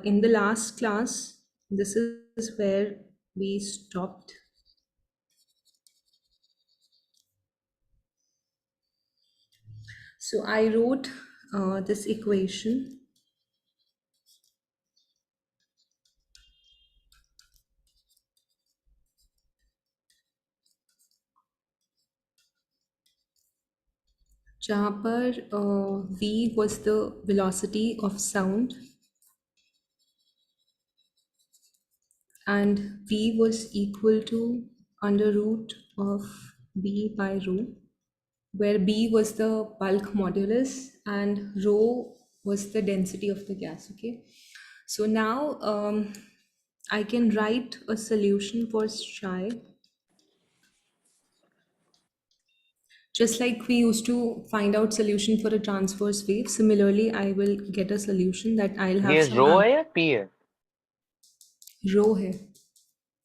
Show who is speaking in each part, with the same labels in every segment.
Speaker 1: In the last class, this is where we stopped. So I wrote this equation. जहाँ पर v was the velocity of sound and v was equal to under root of b by rho, where b was the bulk modulus and rho was the density of the gas. Okay, so now I can write a solution for psi. Just like we used to find out solution for a transverse wave, similarly I will get a solution that I'll have
Speaker 2: ये
Speaker 1: some
Speaker 2: रो है या P है?
Speaker 1: rho hai.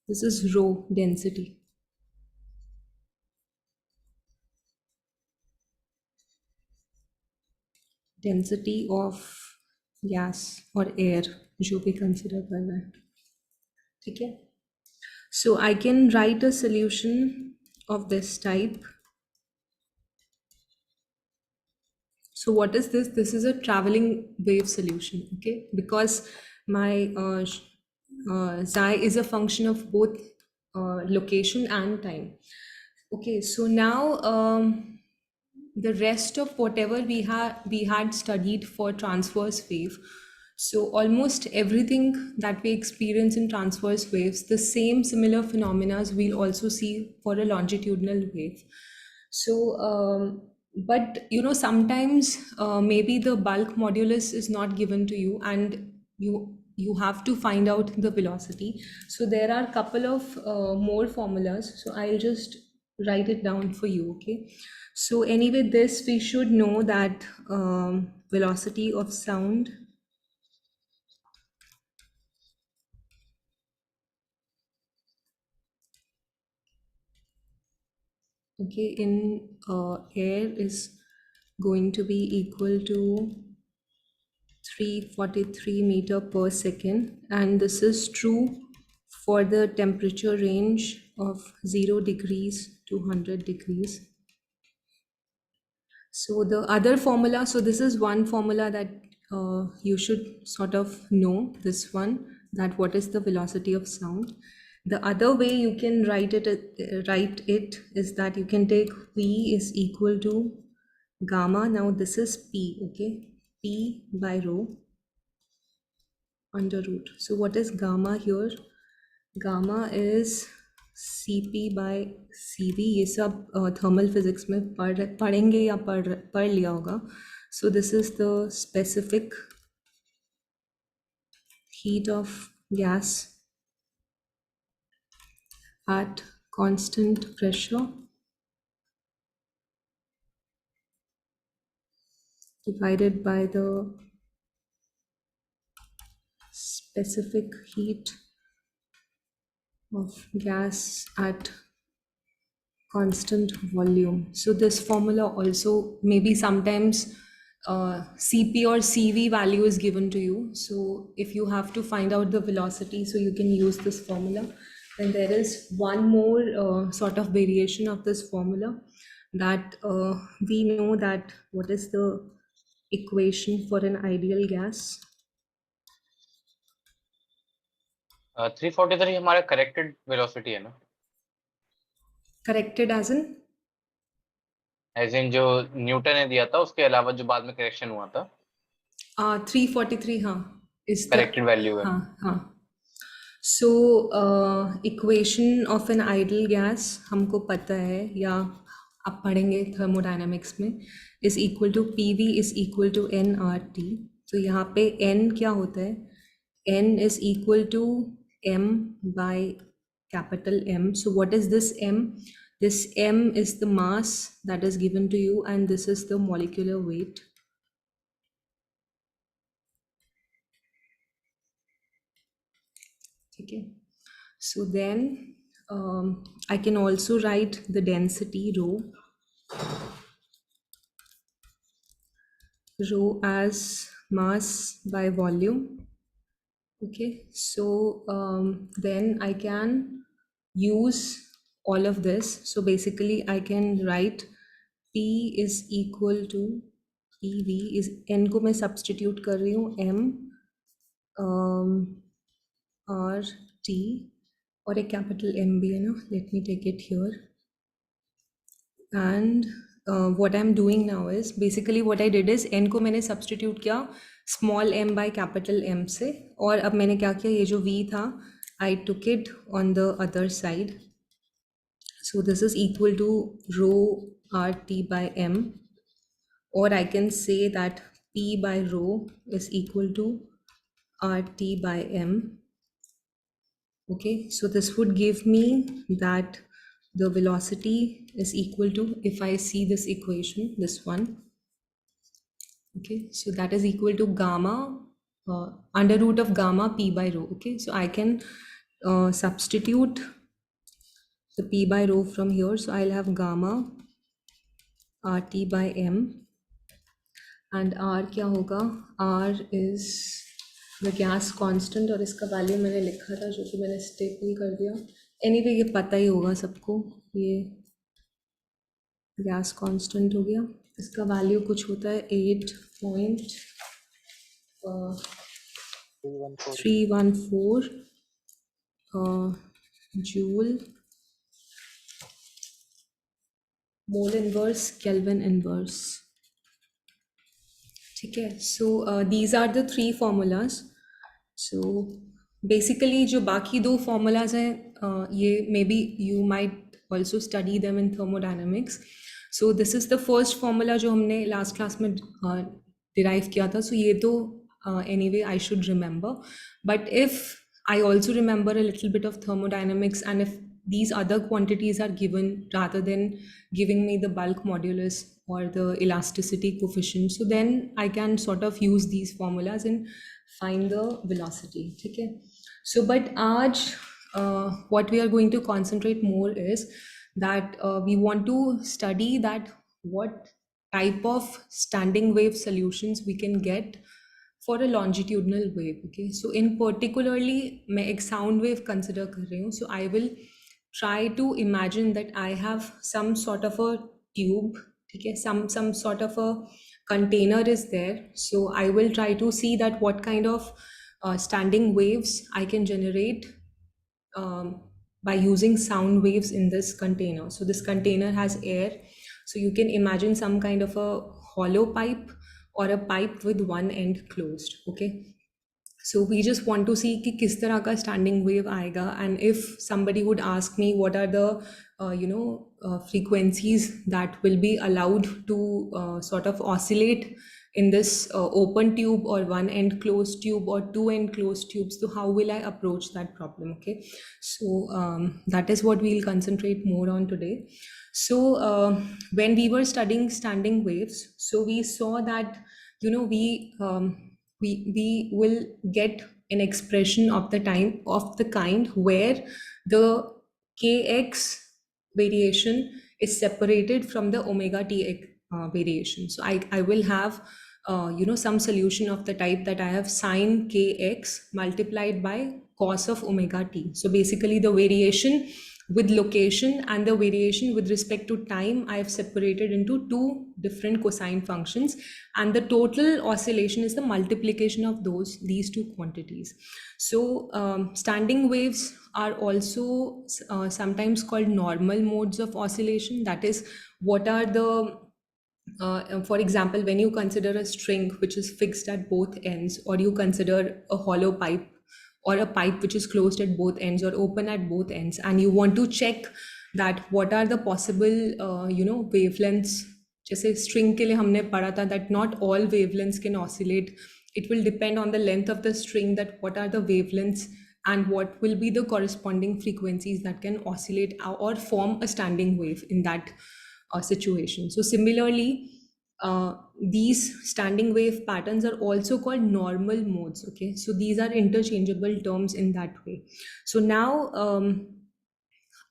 Speaker 1: This is rho density. Density of gas or air जो भी consider कर रहा है, ठीक है? So I can write a solution of this type. So what is this? This is a traveling wave solution, okay? Because my xi is a function of both location and time. Okay, so now the rest of whatever we had studied for transverse wave. So almost everything that we experience in transverse waves, the same similar phenomena we'll also see for a longitudinal wave. So, but you know, sometimes maybe the bulk modulus is not given to you, and you have to find out the velocity. So there are a couple of more formulas. So I'll just write it down for you. Okay. So anyway, this we should know that velocity of sound okay in air is going to be equal to 343 meter per second, and this is true for the temperature range of 0 degrees to 100 degrees. So the other formula, so this is one formula that you should sort of know, this one, that what is the velocity of sound. The other way you can write it is that you can take v is equal to gamma. Now this is p, okay, p by rho under root. So what is gamma here? Gamma is Cp by Cv. ये सब thermal physics में पढ़ेंगे या पढ़ लिया होगा. So this is the specific heat of gas at constant pressure divided by the specific heat of gas at constant volume. So this formula also maybe sometimes Cp or Cv value is given to you. So if you have to find out the velocity, so you can use this formula. Then there is one more sort of variation of this formula, that we know that what is the equation for an ideal gas.
Speaker 2: 343 हमारा corrected velocity है ना?
Speaker 1: Corrected as in?
Speaker 2: As in जो Newton ने दिया था उसके अलावा जो बाद में करेक्शन हुआ था
Speaker 1: 343, हाँ, is the
Speaker 2: करेक्टेड वैल्यू है.
Speaker 1: हाँ. So equation of an ideal gas हमको पता है, या आप पढ़ेंगे thermodynamics में, is equal to PV is equal to nRT. तो यहाँ पे n क्या होता है? N is equal to m by capital M. So what is this m? This m is the mass that is given to you, and this is the molecular weight. Okay. So then I can also write the density rho as mass by volume. Okay, so then I can use all of this. So basically, I can write P is equal to PV is N को मैं substitute कर रही हूँ M R T और एक capital M भी है ना. Let me take it here. And what I'm doing now is basically what I did is n को मैंने substitute किया small m by capital M से और अब मैंने क्या किया ये जो v था I took it on the other side. So this is equal to rho RT by M, or I can say that P by rho is equal to RT by M. Okay, so this would give me that the velocity is equal to, if I see this equation, this one, okay, so that is equal to gamma under root of gamma P by rho. Okay, so I can substitute the P by rho from here, so I'll have gamma RT by M, and R क्या होगा, R is the gas constant, और इसका value मैंने लिखा था जो कि मैंने स्टेपल कर दिया. एनीवे ये पता ही होगा सबको, ये गैस कांस्टेंट हो गया. इसका वैल्यू कुछ होता है 8.314 joule mole inverse kelvin inverse. ठीक है, so these are the 3 formulas. So basically जो बाकी 2 फॉर्मूलाज हैं ये maybe you might also study them in thermodynamics. So this is the first formula जो हमने लास्ट क्लास में डिराइव किया था. सो ये तो anyway I should remember, but if I also remember a little bit of thermodynamics, and if these other quantities are given rather than giving me the bulk modulus or the elasticity coefficient, so then I can sort of use these formulas and find the velocity. Okay, so but आज what we are going to concentrate more is that we want to study that what type of standing wave solutions we can get for a longitudinal wave. Okay, so in particularly मैं एक sound wave consider कर रही हूँ. So I will try to imagine that I have some sort of a tube, ठीक है, some sort of a container is there. So I will try to see that what kind of standing waves I can generate by using sound waves in this container. So this container has air, so you can imagine some kind of a hollow pipe or a pipe with one end closed. Okay, so we just want to see कि किस तरह का standing wave आएगा, and if somebody would ask me what are the frequencies that will be allowed to sort of oscillate in this open tube or one end closed tube or two end closed tubes, so how will I approach that problem? Okay, so that is what we'll concentrate more on today. So when we were studying standing waves, so we saw that we will get an expression of the time of the kind where the kx variation is separated from the omega t variation. So I will have some solution of the type that I have sine kx multiplied by cos of omega t. So basically the variation with location and the variation with respect to time I have separated into 2 different cosine functions, and the total oscillation is the multiplication of these 2 quantities. So standing waves are also sometimes called normal modes of oscillation. That is, what are the for example, when you consider a string which is fixed at both ends, or you consider a hollow pipe or a pipe which is closed at both ends or open at both ends, and you want to check that what are the possible wavelengths. जैसे string के लिए हमने पढ़ा था that not all wavelengths can oscillate. It will depend on the length of the string, that what are the wavelengths and what will be the corresponding frequencies that can oscillate or form a standing wave in that situation. So similarly, these standing wave patterns are also called normal modes. Okay, so these are interchangeable terms in that way. So now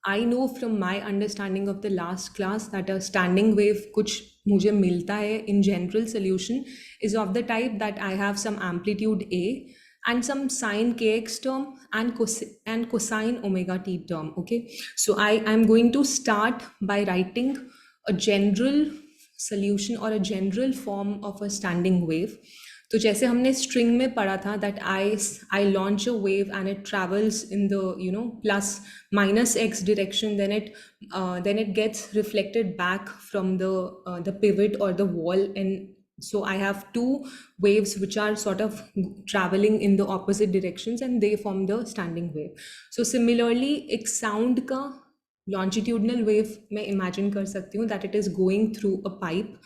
Speaker 1: I know from my understanding of the last class that a standing wave कुछ मुझे मिलता है in general solution is of the type that I have some amplitude A, and some sine kx term and cosine omega t term. Okay, so I'm going to start by writing a general solution or a general form of a standing wave. तो जैसे हमने string में पढ़ा था that I launch a wave and it travels in the plus minus x direction, then it gets reflected back from the pivot or the wall, and so I have two waves which are sort of traveling in the opposite directions and they form the standing wave. So similarly एक sound का longitudinal wave मैं imagine कर सकती हूँ that it is going through a pipe,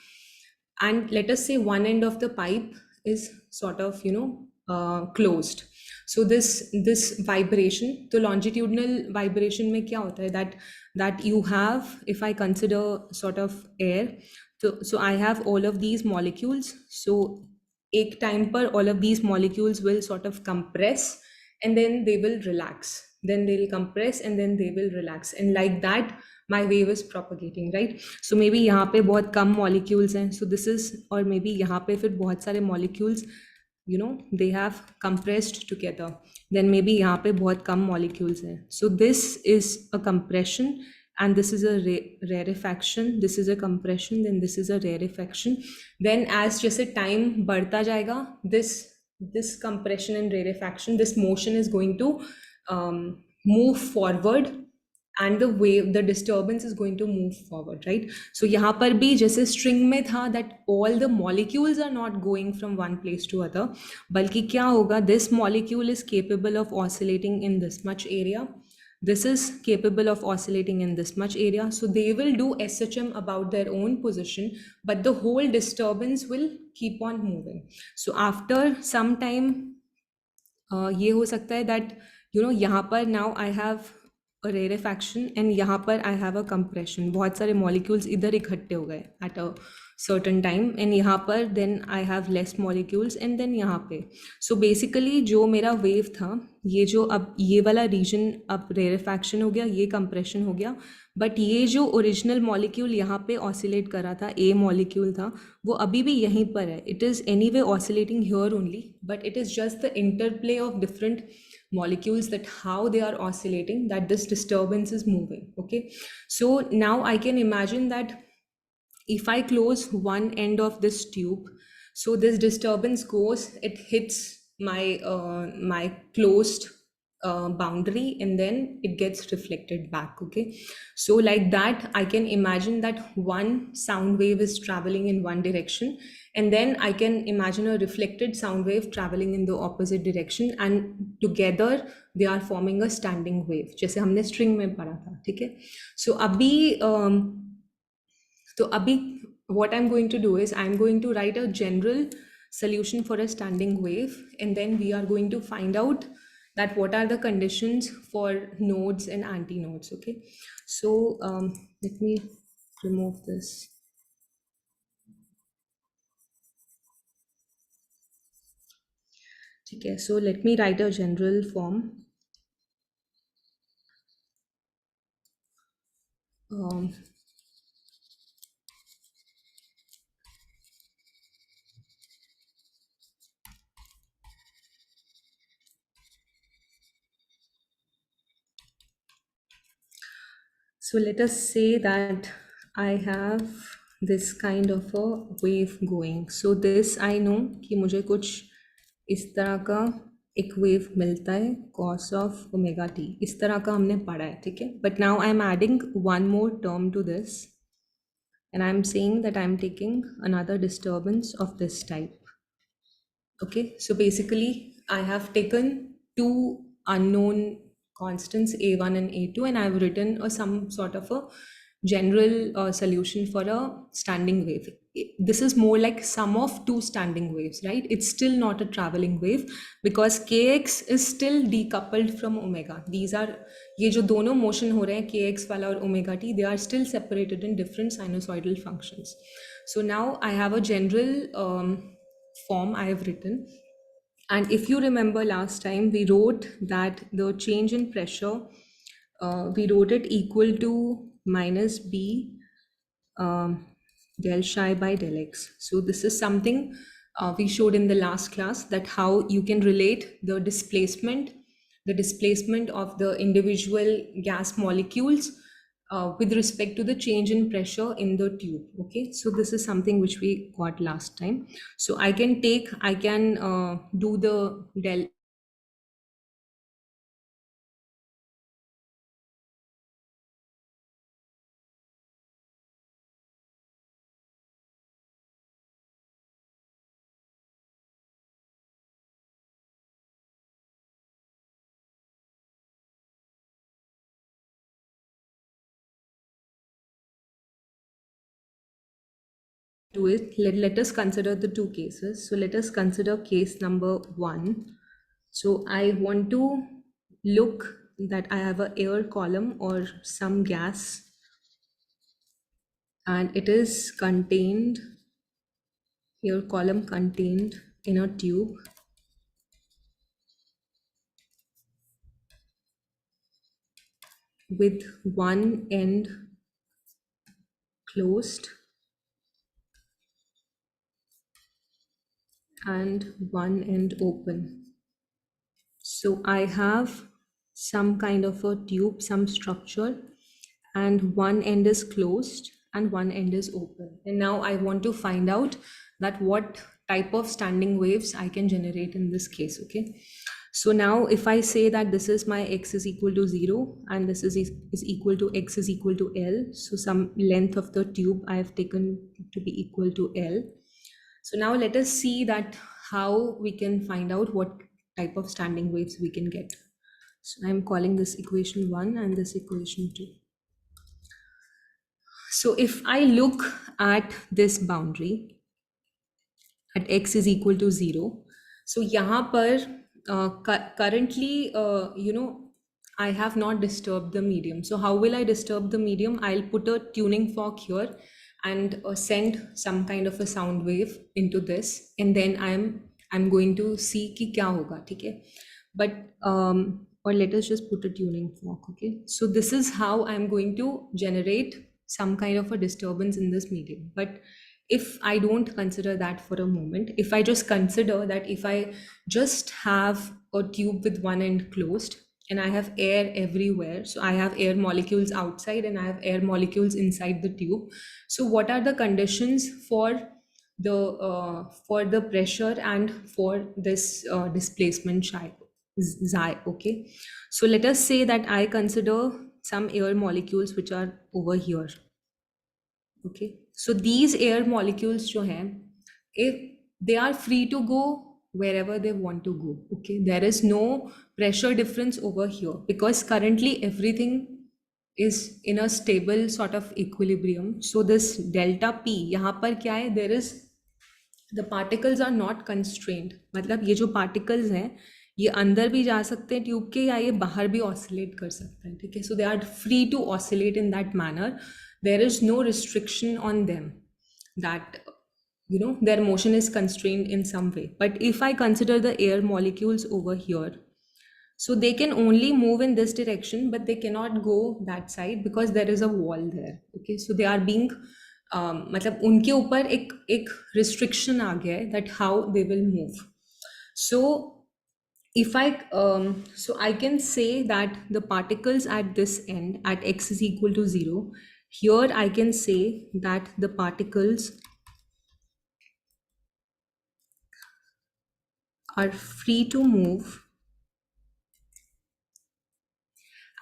Speaker 1: and let us say one end of the pipe is sort of closed. So this vibration, the longitudinal vibration में क्या होता है that you have, if I consider sort of air, so I have all of these molecules. So एक time पर all of these molecules will sort of compress and then they will relax, then they'll compress and then they will relax, and like that my wave is propagating, right? So maybe यहाँ पे बहुत कम molecules हैं, so this is, और maybe यहाँ पे फिर बहुत सारे molecules they have compressed together, then maybe यहाँ पे बहुत कम molecules हैं. So this is a compression and this is a rarefaction, this is a compression, then this is a rarefaction. Then as जैसे time बढ़ता जाएगा, this compression and rarefaction, this motion is going to move forward, and the disturbance is going to move forward, right? So यहाँ पर भी जैसे string में था that all the molecules are not going from one place to other, बल्कि क्या होगा, this molecule is capable of oscillating in this much area, this is capable of oscillating in this much area, so they will do SHM about their own position, but the whole disturbance will keep on moving. So after some time ये हो सकता है that यहाँ पर now I have a rarefaction and यहाँ पर I have a compression, बहुत सारे molecules इधर इकट्ठे हो गए at a certain time, and यहाँ पर then I have less molecules, and then यहाँ पे so basically जो मेरा wave था, ये जो अब ये वाला region अब rarefaction हो गया, ये compression हो गया, but ये जो original molecule यहाँ पे oscillate कर रहा था, A molecule था, वो अभी भी यहीं पर है, it is anyway oscillating here only, but it is just the interplay of different molecules, that how they are oscillating, that this disturbance is moving. Okay, so now I can imagine that if I close one end of this tube, so this disturbance goes, it hits my my closed boundary, and then it gets reflected back. Okay, so like that I can imagine that one sound wave is traveling in one direction, and then I can imagine a reflected sound wave traveling in the opposite direction, and together they are forming a standing wave, जैसे हमने string में पढ़ा था. ठीक है, so अभी what I'm going to do is I'm going to write a general solution for a standing wave, and then we are going to find out that what are the conditions for nodes and antinodes. Okay, so let me remove this. Okay, so let me write a general form. So let us say that I have this kind of a wave going. So this I know कि मुझे कुछ इस तरह का एक wave मिलता है cos of omega t, इस तरह का हमने पढ़ा है. ठीक है, but now I'm adding one more term to this, and I'm saying that I'm taking another disturbance of this type. Okay, so basically I have taken two unknown constants a1 and a2, and I've written some sort of a general solution for a standing wave. This is more like sum of two standing waves, right? It's still not a traveling wave because kx is still decoupled from omega. These are, ये जो दोनों motion हो रहे हैं kx वाला और omega t, they are still separated in different sinusoidal functions. So now I have a general form I have written. And if you remember last time, we wrote that the change in pressure, we wrote it equal to minus b del psi by del x. So this is something we showed in the last class that how you can relate the displacement of the individual gas molecules with respect to the change in pressure in the tube. Okay, so this is something which we got last time. So I can do the del do it. Let us consider the two cases. So let us consider case number one. So I want to look that I have a air column or some gas, and it is contained, air column contained in a tube with one end closed and one end open. So I have some kind of a tube, some structure, and one end is closed and one end is open. And now I want to find out that what type of standing waves I can generate in this case. Okay. So now if I say that this is my x is equal to 0 and this is equal to x is equal to L. So some length of the tube I have taken to be equal to L. So now let us see that how we can find out what type of standing waves we can get. So I'm calling this equation 1 and this equation 2. So if I look at this boundary at x is equal to 0, so यहाँ पर currently I have not disturbed the medium. So how will I disturb the medium? I'll put a tuning fork here and send some kind of a sound wave into this, and then I'm going to see कि क्या होगा, ठीक है? But or let us just put a tuning fork. Okay, so this is how I'm going to generate some kind of a disturbance in this medium. But if I don't consider that for a moment, if I just consider that if I just have a tube with one end closed and I have air everywhere, so I have air molecules outside and I have air molecules inside the tube. So what are the conditions for the pressure and for this displacement xi? Okay, so let us say that I consider some air molecules which are over here. Okay, so these air molecules जो हैं, if they are free to go wherever they want to go. Okay, there is no pressure difference over here because currently everything is in a stable sort of equilibrium. So this delta p यहाँ पर क्या है, there is the particles are not constrained. मतलब ये जो particles हैं ये अंदर भी जा सकते हैं ट्यूब के या ये बाहर भी ऑसिलेट कर सकते हैं, ठीक है? So they are free to oscillate in that manner. There is no restriction on them that their motion is constrained in some way. But if I consider the air molecules over here, so they can only move in this direction but they cannot go that side because there is a wall there. Okay, so they are being मतलब उनके ऊपर एक restriction आ गया है that how they will move. So if so I can say that the particles at this end at x is equal to 0, here I can say that the particles are free to move,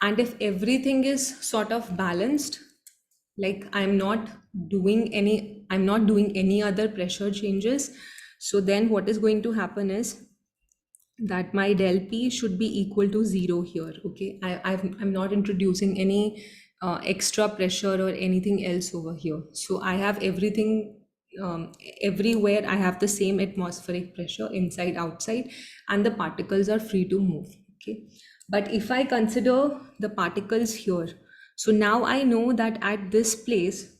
Speaker 1: and if everything is sort of balanced, like I'm not doing any other pressure changes, so then what is going to happen is that my del P should be equal to 0 here. Okay, I'm not introducing any extra pressure or anything else over here. So I have everything, everywhere I have the same atmospheric pressure inside, outside, and the particles are free to move. Okay, but if I consider the particles here, so now I know that at this place,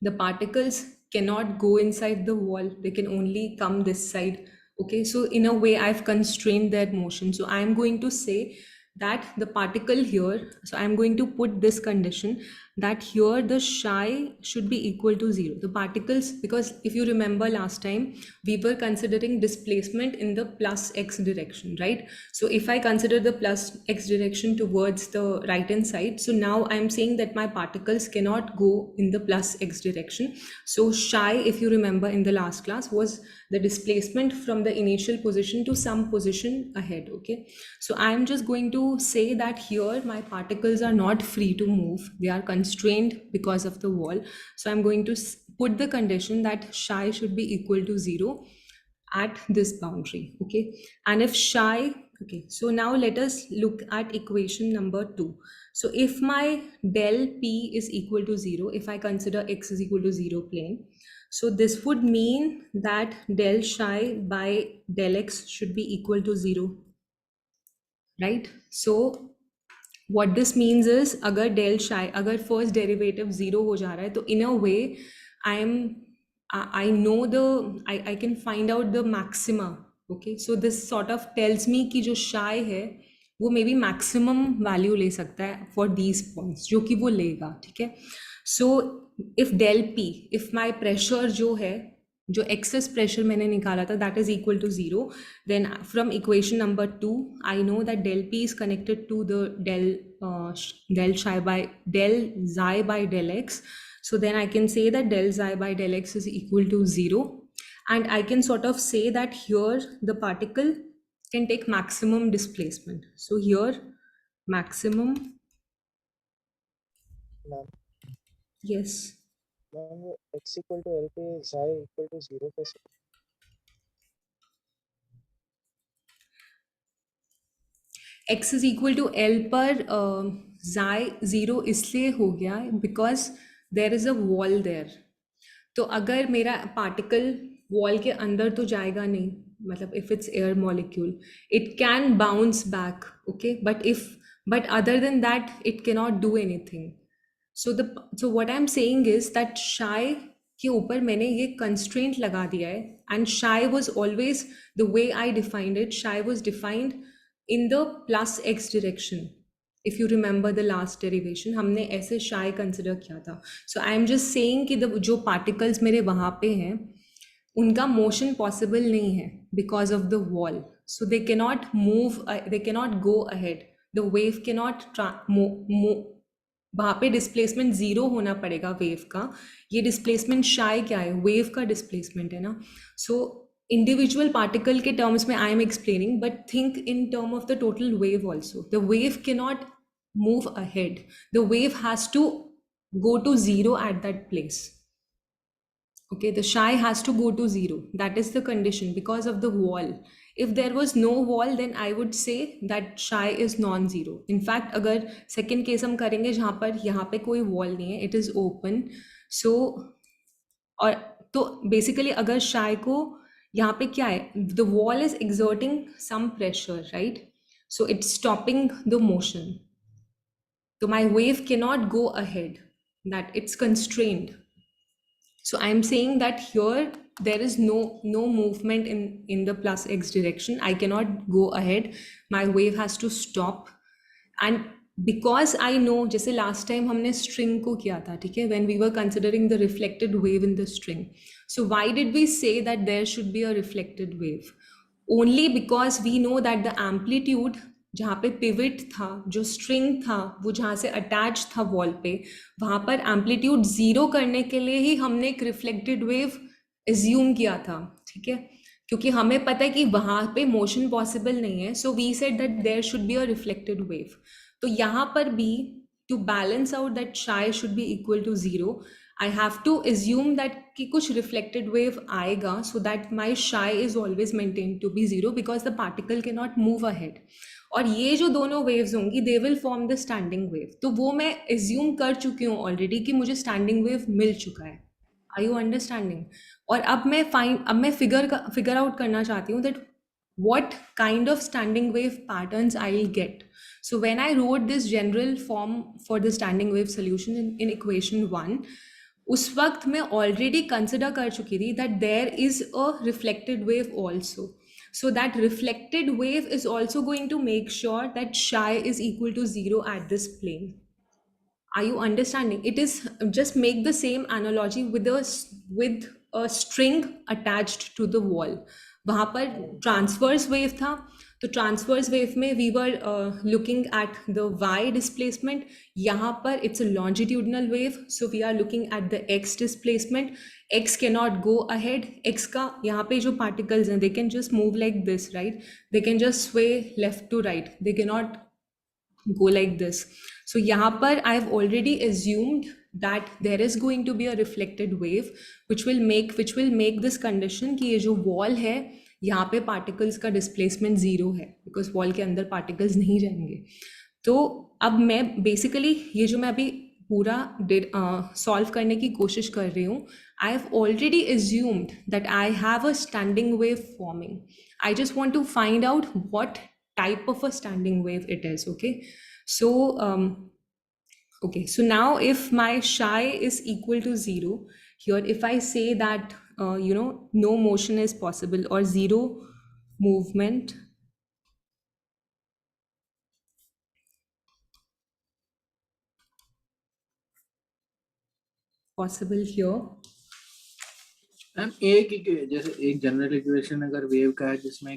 Speaker 1: the particles cannot go inside the wall. They can only come this side. Okay, so in a way I've constrained their motion. So I'm going to say that the particle here, so I'm going to put this condition that here the psi should be equal to 0. The particles, because if you remember last time, we were considering displacement in the plus x direction, right? So if I consider the plus x direction towards the right hand side, so now I'm saying that my particles cannot go in the plus x direction. So psi, if you remember in the last class, was the displacement from the initial position to some position ahead, okay? So I'm just going to say that here my particles are not free to move. They are constrained because of the wall. So I'm going to put the condition that psi should be equal to 0 at this boundary, okay? And if psi, okay, so now let us look at equation number 2. So if my del p is equal to 0, if I consider x is equal to 0 plane, so this would mean that del psi by del x should be equal to 0, right? So what this means is अगर del psi, अगर first derivative 0 हो जा रहा है, तो in a way I know I can find out the maxima, okay? So this sort of tells me कि जो psi है वो maybe maximum value ले सकता है for these points, जो कि वो लेगा, ठीक है? So if del p, if my pressure जो है, जो excess pressure मैंने निकाला था, that is equal to 0, then from equation number 2 I know that del p is connected to the del xi by del x. So then I can say that del xi by del x is equal to 0, and I can sort of say that here the particle can take maximum displacement. So here maximum,
Speaker 3: ma'am
Speaker 1: yes,
Speaker 3: ma'am वो x equal to L पे psi equal to 0 कैसे?
Speaker 1: x is equal to L पर xi 0 इसलिए हो गया because there is a wall there. तो अगर मेरा पार्टिकल वॉल के अंदर तो जाएगा नहीं, मतलब if it's air molecule it can bounce back, okay, but other than that it cannot do anything. So what I'm saying is that psi के ऊपर मैंने ये constraint लगा दिया है, and psi was always the way I defined it. Psi was defined in the plus x direction. If you remember the last derivation, हमने ऐसे psi consider किया था. So I am just saying कि जो particles मेरे वहाँ पे हैं उनका motion possible नहीं है because of the wall. So they cannot move, they cannot go ahead. The wave cannot move. वहाँ पे डिस्प्लेसमेंट 0 होना पड़ेगा वेव का. ये डिस्प्लेसमेंट psi क्या है? वेव का डिस्प्लेसमेंट है ना. सो इंडिविजुअल पार्टिकल के टर्म्स में I am explaining, but think in term of the total wave also. The wave के not move ahead, the wave has to go to 0 at that place. Okay, the psi has to go to 0. That is the condition because of the wall. If there was no wall, then I would say that psi is non-zero. In fact, अगर second case हम करेंगे जहाँ पर यहाँ पे कोई wall नहीं है, it is open. So और तो basically अगर psi को यहाँ पे क्या है, the wall is exerting some pressure, right? So it's stopping the motion. So my wave cannot go ahead. That it's constrained. So I'm saying that here there is no movement in the plus x direction. I cannot go ahead. My wave has to stop. And because I know, जैसे last time हमने string को किया था, ठीक है, when we were considering the reflected wave in the string. So why did we say that there should be a reflected wave? Only because we know that the amplitude जहाँ पे pivot था, जो string था, वो जहाँ से attach था wall पे, वहाँ पर एम्पलीट्यूड 0 करने के लिए ही हमने एक रिफ्लेक्टेड वेव एज्यूम किया था, ठीक है, क्योंकि हमें पता है कि वहाँ पे मोशन पॉसिबल नहीं है. So we said that there should be a reflected wave. तो यहाँ पर भी to balance out that psi should be equal to 0, I have to assume that कि कुछ reflected wave आएगा, so that my psi is always maintained to be 0 because the particle cannot move ahead. और ये जो दोनों waves होंगी, they will form the standing wave. तो वो मैं assume कर चुकी हूँ already कि मुझे standing wave मिल चुका है. Are you understanding? और अब मैं figure out करना चाहती हूँ that what kind of standing wave patterns I'll get. So when I wrote this general form for the standing wave solution in equation 1, उस वक्त मैं ऑलरेडी कंसिडर कर चुकी थी that there is a reflected wave also. So that reflected wave is also going to make sure that psi is equal to 0 at this plane. Are you understanding? It is just make the same analogy with a string attached to the wall. वहां पर transverse wave था, तो transverse wave में we were looking at the y displacement. यहाँ पर it's a longitudinal wave, so we are looking at the x displacement. X cannot go ahead. X का यहाँ पे जो particles हैं, they can just move like this, right? They can just sway left to right. They cannot go like this. So यहाँ पर I have already assumed that there is going to be a reflected wave which will make this condition कि ये जो wall है यहाँ पे particles का displacement 0 है, because wall के अंदर particles नहीं जाएंगे. तो अब मैं basically ये जो मैं अभी पूरा solve करने की कोशिश कर रही हूँ, I have already assumed that I have a standing wave forming. I just want to find out what type of a standing wave it is. Okay, so so now if my psi is equal to 0, here if I say that no motion is possible or 0 movement possible here.
Speaker 4: Ma'am जैसे एक general equation अगर wave का है जिसमें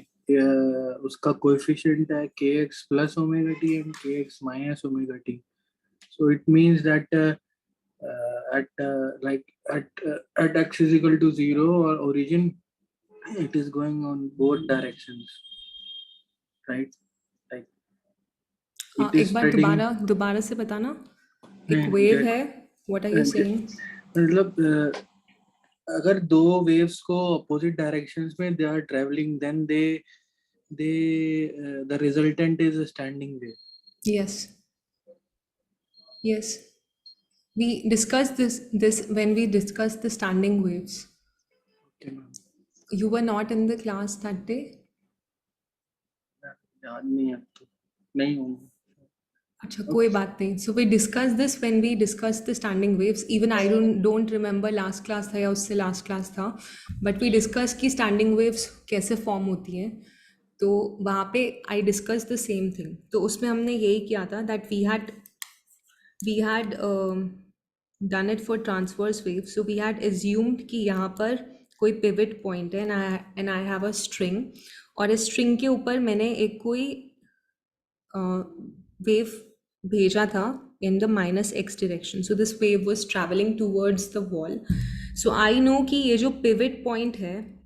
Speaker 4: उसका coefficient है kx plus omega t and kx minus omega t, so it means that at x is equal to 0 or origin, it is going on both directions, right? Like it is
Speaker 1: एक बार
Speaker 4: spreading.
Speaker 1: दोबारा से बताना. एक wave है, what are you saying?
Speaker 4: मतलब अगर दो waves को opposite directions में they are traveling, then the resultant is a standing wave.
Speaker 1: Yes. We discussed this when we discussed the standing waves.
Speaker 4: Okay, ma'am.
Speaker 1: You were not in the class that day?
Speaker 4: याद नहीं है तो नहीं हूँ.
Speaker 1: अच्छा, कोई बात नहीं. So we discussed this when we discussed the standing waves. Even I don't remember last class था या उससे last class था, but we discussed कि standing waves कैसे form होती हैं. तो वहाँ पे I discussed the same thing. तो उसमें हमने यही किया था that we had done it for transverse wave. So we had assumed कि यहाँ पर कोई pivot point है and I have a string, और इस string के ऊपर मैंने एक कोई wave भेजा था in the -x direction. So this wave was traveling towards the wall. So I know कि ये जो pivot point है,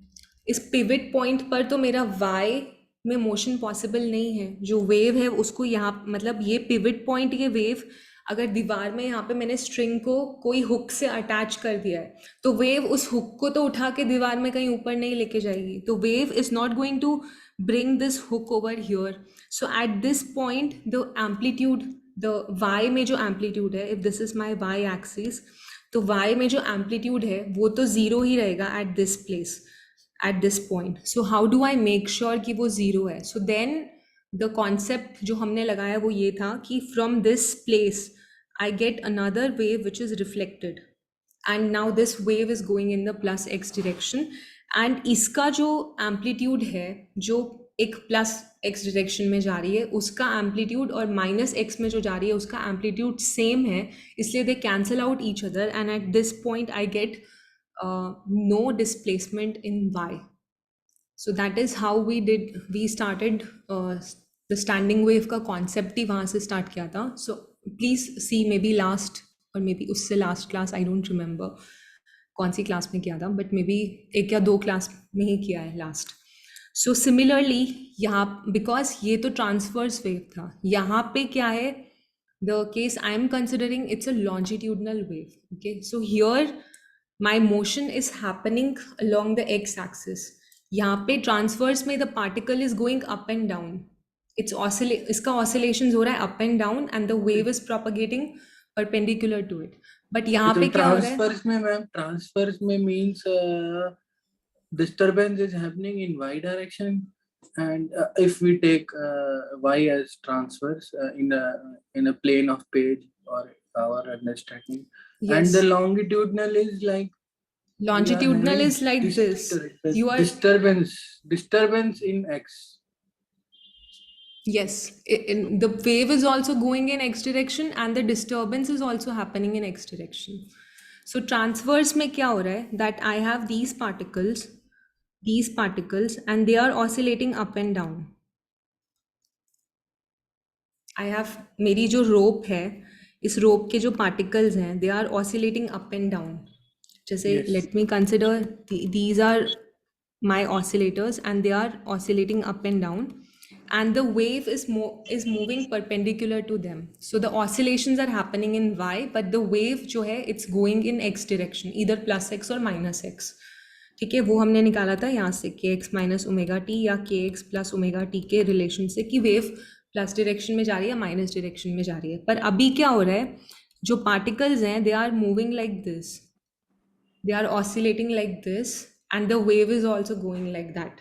Speaker 1: इस pivot point पर तो मेरा y में motion possible नहीं है. जो wave है उसको यहाँ, मतलब ये pivot point, ये wave अगर दीवार में यहाँ पे मैंने string को कोई hook से attach कर दिया है, तो wave उस hook को तो उठा के दीवार में कहीं ऊपर नहीं लेके जाएगी. तो wave is not going to bring this hook over here. So at this point the amplitude, the y में जो amplitude है, if this is my y axis, तो y में जो amplitude है वो तो 0 ही रहेगा at this place, at this point. So how do I make sure कि वो 0 है? So then the concept जो हमने लगाया वो ये था कि from this place I get another wave which is reflected, and now this wave is going in the plus x direction, and इसका जो amplitude है जो एक plus x direction में जा रही है, उसका amplitude और minus x में जो जा रही है उसका amplitude same है, इसलिए they cancel out each other, and at this point I get no displacement in y. So that is how we started the standing wave का concept ही वहाँ से start किया था. So please see maybe last or maybe उससे last class, I don't remember कौन सी class में किया था, but maybe एक या दो क्लास में ही किया है last. So similarly यहाँ, because ये तो transverse wave था, यहाँ पे क्या है, the case I am considering it's a longitudinal wave. Okay, so here my motion is happening along the x-axis. यहाँ पे transverse में the particle is going up and down. इसका oscillations हो रहा है up and down, and the wave is propagating perpendicular to it. But यहाँ पे क्या हो रहा है?
Speaker 4: Transverse में मैम, transverse में means disturbance is happening in y direction, and if we take y as transverse in a plane of page or our understanding,
Speaker 1: Yes.
Speaker 4: and the longitudinal is like
Speaker 1: Longitudinal is like this. You are,
Speaker 4: disturbance in x.
Speaker 1: yes, the wave is also going in x direction and the disturbance is also happening in x direction. So transverse में क्या हो रहा है? That I have these particles and they are oscillating up and down. I have मेरी जो rope है, इस rope के जो particles हैं, they are oscillating up and down. जैसे
Speaker 4: Yes.
Speaker 1: let me consider these are my oscillators and they are oscillating up and down, and the wave is moving perpendicular to them. So the oscillations are happening in y, but the wave जो है it's going in x direction, either plus x or minus x. ठीक है, वो हमने निकाला था यहाँ से kx minus omega t या kx plus omega t के रिलेशन से कि वेव प्लस डायरेक्शन में जा रही है या माइनस डायरेक्शन में जा रही है. पर अभी क्या हो रहा है, जो पार्टिकल्स हैं they are moving like this, they are oscillating like this and the wave is also going like that.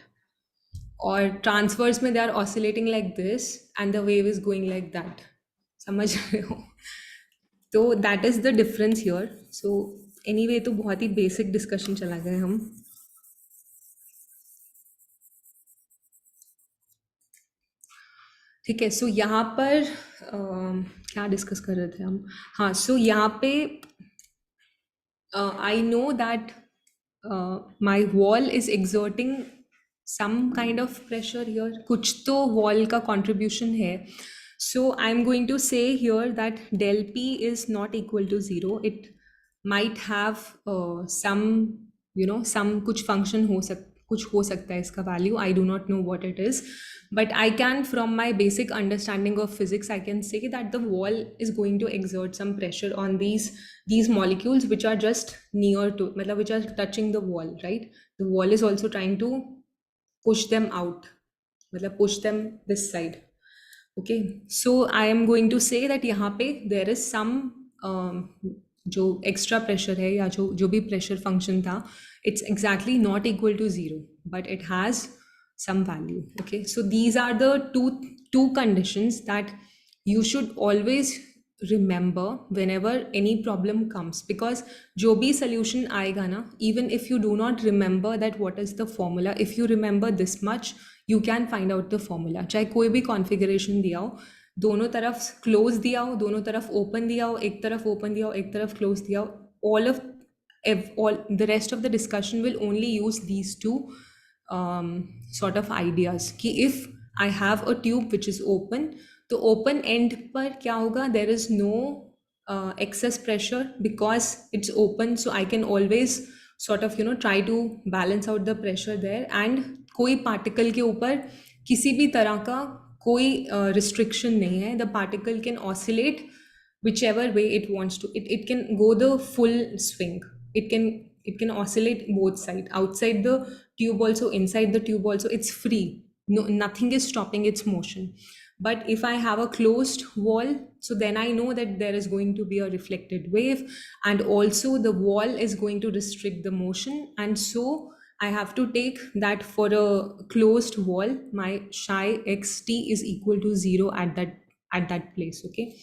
Speaker 1: Or transverse में they are oscillating like this and the wave is going like that. समझ रहे हो? तो that is the difference here. So anyway तो बहुत ही basic discussion चला गए हम. ठीक है, सो यहाँ पर क्या डिस्कस कर रहे थे हम? हाँ, सो यहाँ पे I know that my wall is exerting some kind of pressure here. कुछ तो wall का contribution है. So I'm going to say here that del P is not equal to 0. It might have some, some कुछ function कुछ हो सकता है इसका value. I do not know what it is. But I can, from my basic understanding of physics, I can say that the wall is going to exert some pressure on these molecules which are just near to, which are touching the wall, right? The wall is also trying to push them out, push them this side. Okay, so I am going to say that यहाँ पे there is some जो extra pressure है या जो भी pressure function था, it's exactly not equal to 0, but it has some value. Okay, so these are the two conditions that you should always remember whenever any problem comes, because जो भी solution आएगा ना, even if you do not remember that what is the formula, if you remember this much you can find out the formula. चाहे कोई भी configuration दिया हो, दोनों तरफ close दिया हो, दोनों तरफ open दिया हो, एक तरफ open दिया हो, एक तरफ close दिया हो, all the rest of the discussion will only use these two sort of ideas. कि if I have a tube which is open, तो open end पर क्या होगा, there is no excess pressure because it's open, so I can always sort of try to balance out the pressure there, and कोई particle के ऊपर किसी भी तरह का कोई restriction नहीं है. The particle can oscillate whichever way it wants to. It can go the full swing. It can oscillate both sides, outside the tube also, inside the tube also. It's free. No, nothing is stopping its motion. But if I have a closed wall, so then I know that there is going to be a reflected wave, and also the wall is going to restrict the motion, and so I have to take that for a closed wall, my psi xt is equal to 0 at that place. Okay,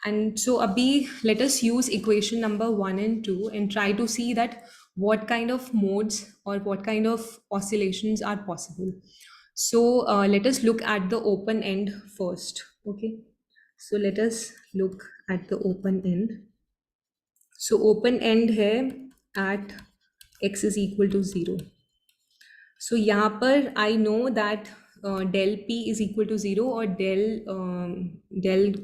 Speaker 1: and so abhi, let us use equation number 1 and 2 and try to see that what kind of modes or what kind of oscillations are possible. So let us look at the open end first. Okay, so let us look at the open end. So open end है at x is equal to 0. So यहाँ पर I know that del p is equal to 0 or del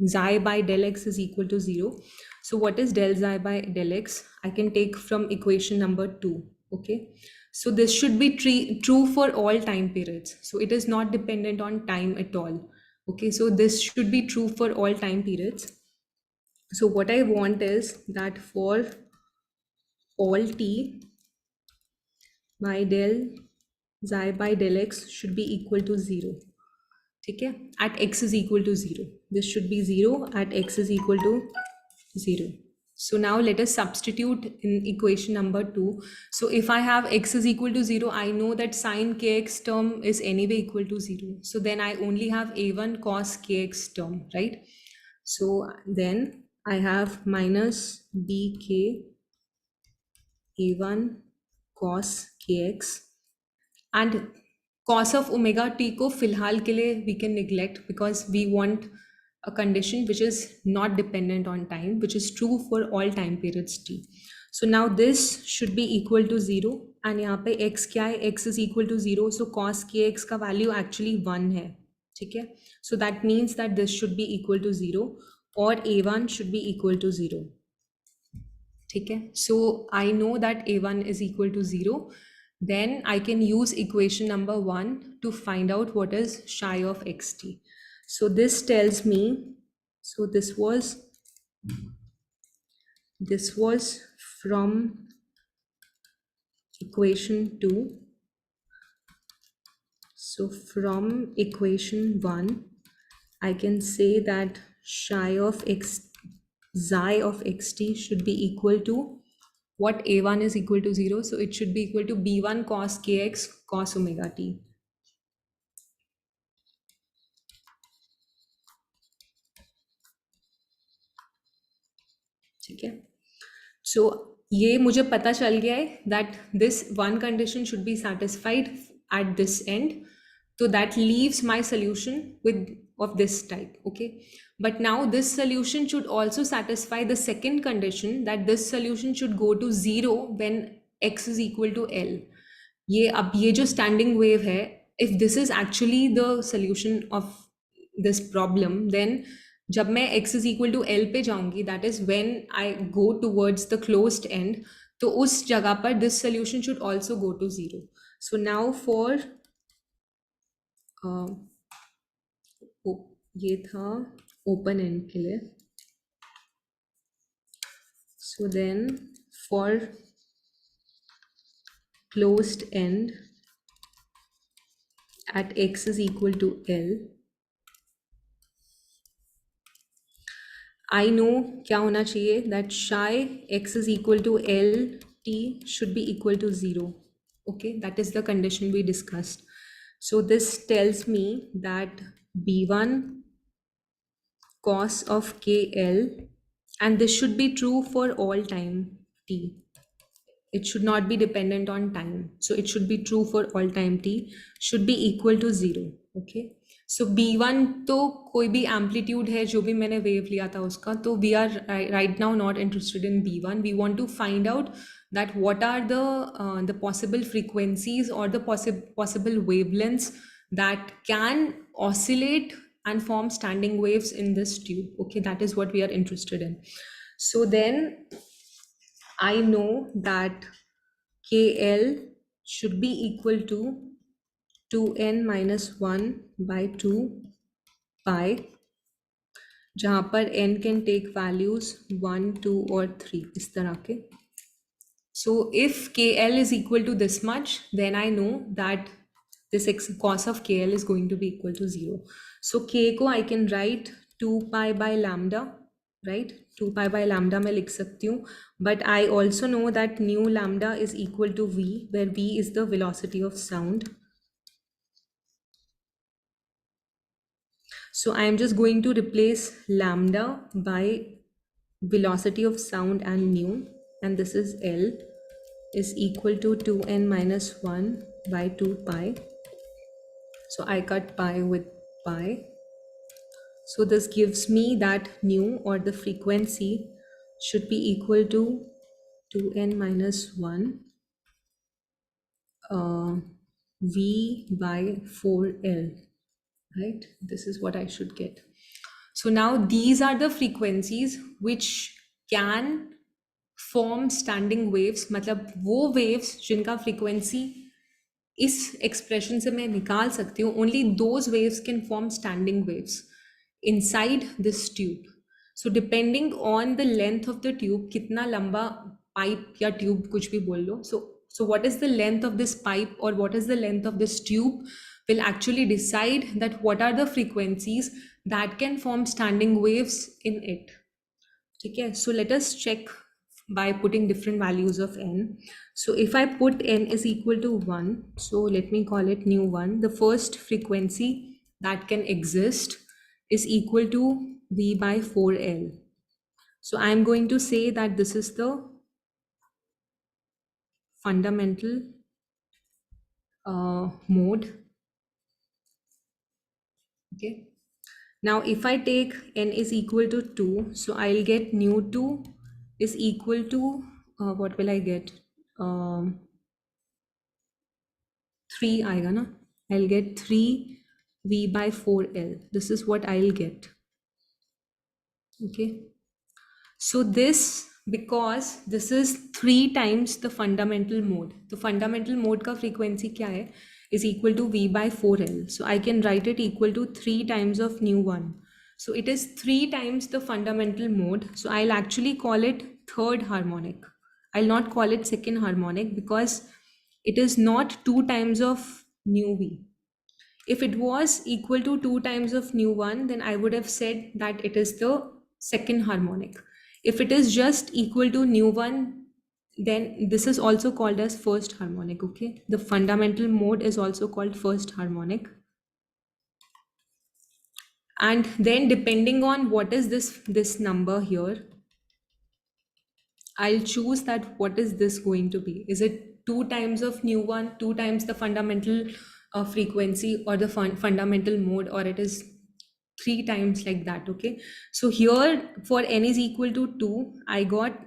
Speaker 1: xi by del x is equal to 0. So what is del xi by del x? I can take from equation number 2. Okay, so this should be true for all time periods. So it is not dependent on time at all. Okay, so this should be true for all time periods. So what I want is that for all t, my del xi by del x should be equal to 0. Okay, at x is equal to 0. This should be 0 at x is equal to 0. So now let us substitute in equation number 2. So if I have x is equal to 0, I know that sine kx term is anyway equal to 0. So then I only have a1 cos kx term, right? So then I have minus bk a1 cos kx, and cos of omega t को फिलहाल के लिए we can neglect because we want a condition which is not dependent on time, which is true for all time periods t. So now this should be equal to 0, and यहाँ पे x क्या है, x is equal to 0, so cos kx का value actually 1 है, ठीक है. So that means that this should be equal to 0 or a1 should be equal to 0. ठीक है. So I know that a1 is equal to 0. Then I can use equation number 1 to find out what is psi of xt. So this tells me, so this was from equation 2. So from equation 1, I can say that psi of xt should be equal to what, a1 is equal to 0, so it should be equal to b1 cos kx cos omega t. ठीक है. So ये मुझे पता चल गया है that this one condition should be satisfied at this end, so that leaves my solution with of this type. Okay, but now this solution should also satisfy the second condition, that this solution should go to 0 when x is equal to L. ये अब ये जो standing wave है, if this is actually the solution of this problem, then जब मैं x is equal to L पे जाऊंगी, that is when I go towards the closed end, तो उस जगह पर this solution should also go to 0. So now for ये था open end के लिए. So then for closed end at x is equal to L, I know क्या होना चाहिए, that psi x is equal to L t should be equal to 0. Okay, that is the condition we discussed. So this tells me that b1 cos of kl, and this should be true for all time t. It should not be dependent on time. So it should be true for all time t, should be equal to 0. Okay. So b1 तो कोई भी amplitude है जो भी मैंने wave लिया था उसका, तो we are right now not interested in b1. We want to find out that what are the possible frequencies or the possible wavelengths that can oscillate and form standing waves in this tube. Okay, that is what we are interested in. So then I know that KL should be equal to 2n minus 1 by 2 pi, जहाँ पर n can take values 1, 2 और 3 इस तरह के. So if KL is equal to this much, then I know that this cos of KL is going to be equal to 0. So K को I can write 2 pi by lambda, right? 2 pi by lambda मैं लिख सकती हूँ, but I also know that nu lambda is equal to V, where V is the velocity of sound. So I am just going to replace lambda by velocity of sound and nu, and this is L is equal to 2n minus 1 by 2 pi. So I cut pi with pi. So this gives me that nu, or the frequency, should be equal to 2n minus 1 V by 4L, right? This is what I should get. So now these are the frequencies which can form standing waves, मतलब वो waves जिनका frequency इस expression से मैं निकाल सकती हूँ, only those waves can form standing waves inside this tube. So depending on the length of the tube, कितना लंबा pipe या tube कुछ भी बोल लो, so what is the length of this pipe or what is the length of this tube will actually decide that what are the frequencies that can form standing waves in it. Okay, so let us check by putting different values of n. So if I put n is equal to 1, so let me call it nu 1, the first frequency that can exist is equal to V by 4L. So I'm going to say that this is the fundamental mode. Okay. Now, if I take n is equal to 2, so I'll get nu2 is equal to, what will I get? 3 आएगा ना? I'll get 3 v by 4l. This is what I'll get. Okay. So this, because this is 3 times the fundamental mode. The fundamental mode का frequency क्या है? Is equal to v by 4l. So I can write it equal to 3 times of nu1. So it is 3 times the fundamental mode. So I'll actually call it third harmonic. I'll not call it second harmonic because it is not 2 times of nu v. If it was equal to 2 times of nu1, then I would have said that it is the second harmonic. If it is just equal to nu1, then this is also called as first harmonic. Okay, the fundamental mode is also called first harmonic. And then depending on what is this number here, I'll choose that what is this going to be. Is it 2 times of nu1, 2 times the fundamental frequency or the fundamental mode, or it is 3 times like that. Okay, so here for n is equal to 2, I got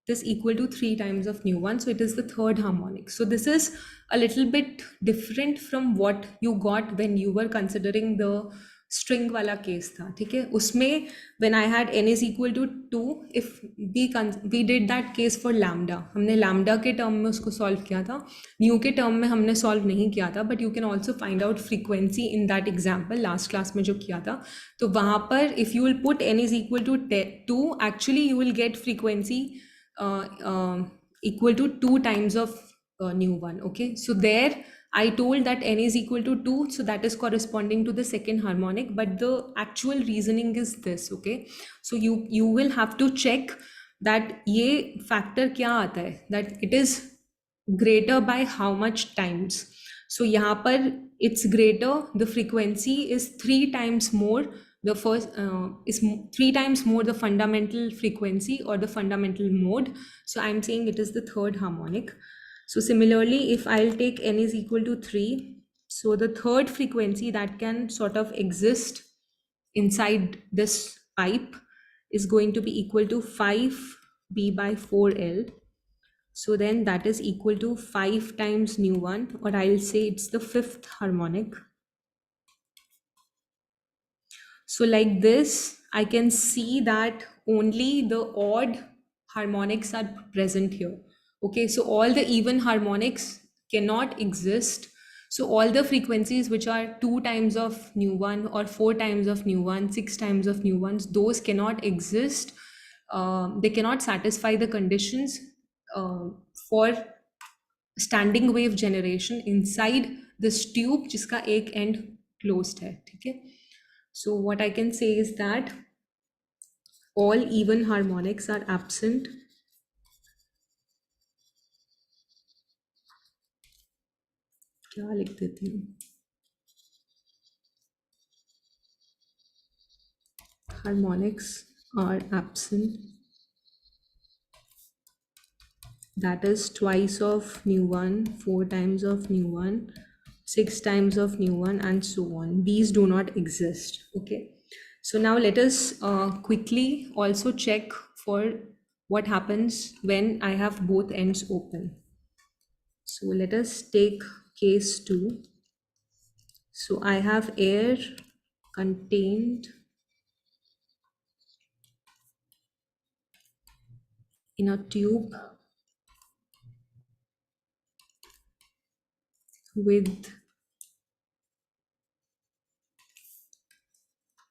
Speaker 1: this equal to 3 times of nu1, so it is the third harmonic. So this is a little bit different from what you got when you were considering the string वाला case था. ठीक है, उसमें when I had n is equal to 2, if we did that case for lambda, हमने lambda के term में उसको solve किया था, nu के टर्म में हमने सॉल्व नहीं किया था, but you can also find out frequency in that example last class में जो किया था. तो वहाँ पर if you will put n is equal to 2, actually you will get frequency equal to 2 times of nu1. Okay, so there I told that n is equal to 2, so that is corresponding to the second harmonic, but the actual reasoning is this. Okay, so you will have to check that ये factor क्या आता है, that it is greater by how much times. So यहाँ पर it's greater, the frequency is 3 times more, the first is 3 times more the fundamental frequency or the fundamental mode. So I'm saying it is the third harmonic. So similarly, if I'll take n is equal to 3, so the third frequency that can sort of exist inside this pipe is going to be equal to 5b by 4l. So then that is equal to 5 times nu1, or I'll say it's the fifth harmonic. So like this, I can see that only the odd harmonics are present here. Okay, so all the even harmonics cannot exist. So all the frequencies which are 2 times of nu1 or 4 times of nu1, 6 times of nu1s, those cannot exist. They cannot satisfy the conditions for standing wave generation inside this tube जिसका एक end closed है. ठीक है, so what I can say is that all even harmonics are absent. क्या लिख देती हूँ, harmonics are absent, that is twice of nu1, 4 times of nu1, 6 times of nu1, and so on. These do not exist. Okay, so now let us quickly also check for what happens when I have both ends open. So let us take case 2. So I have air contained in a tube with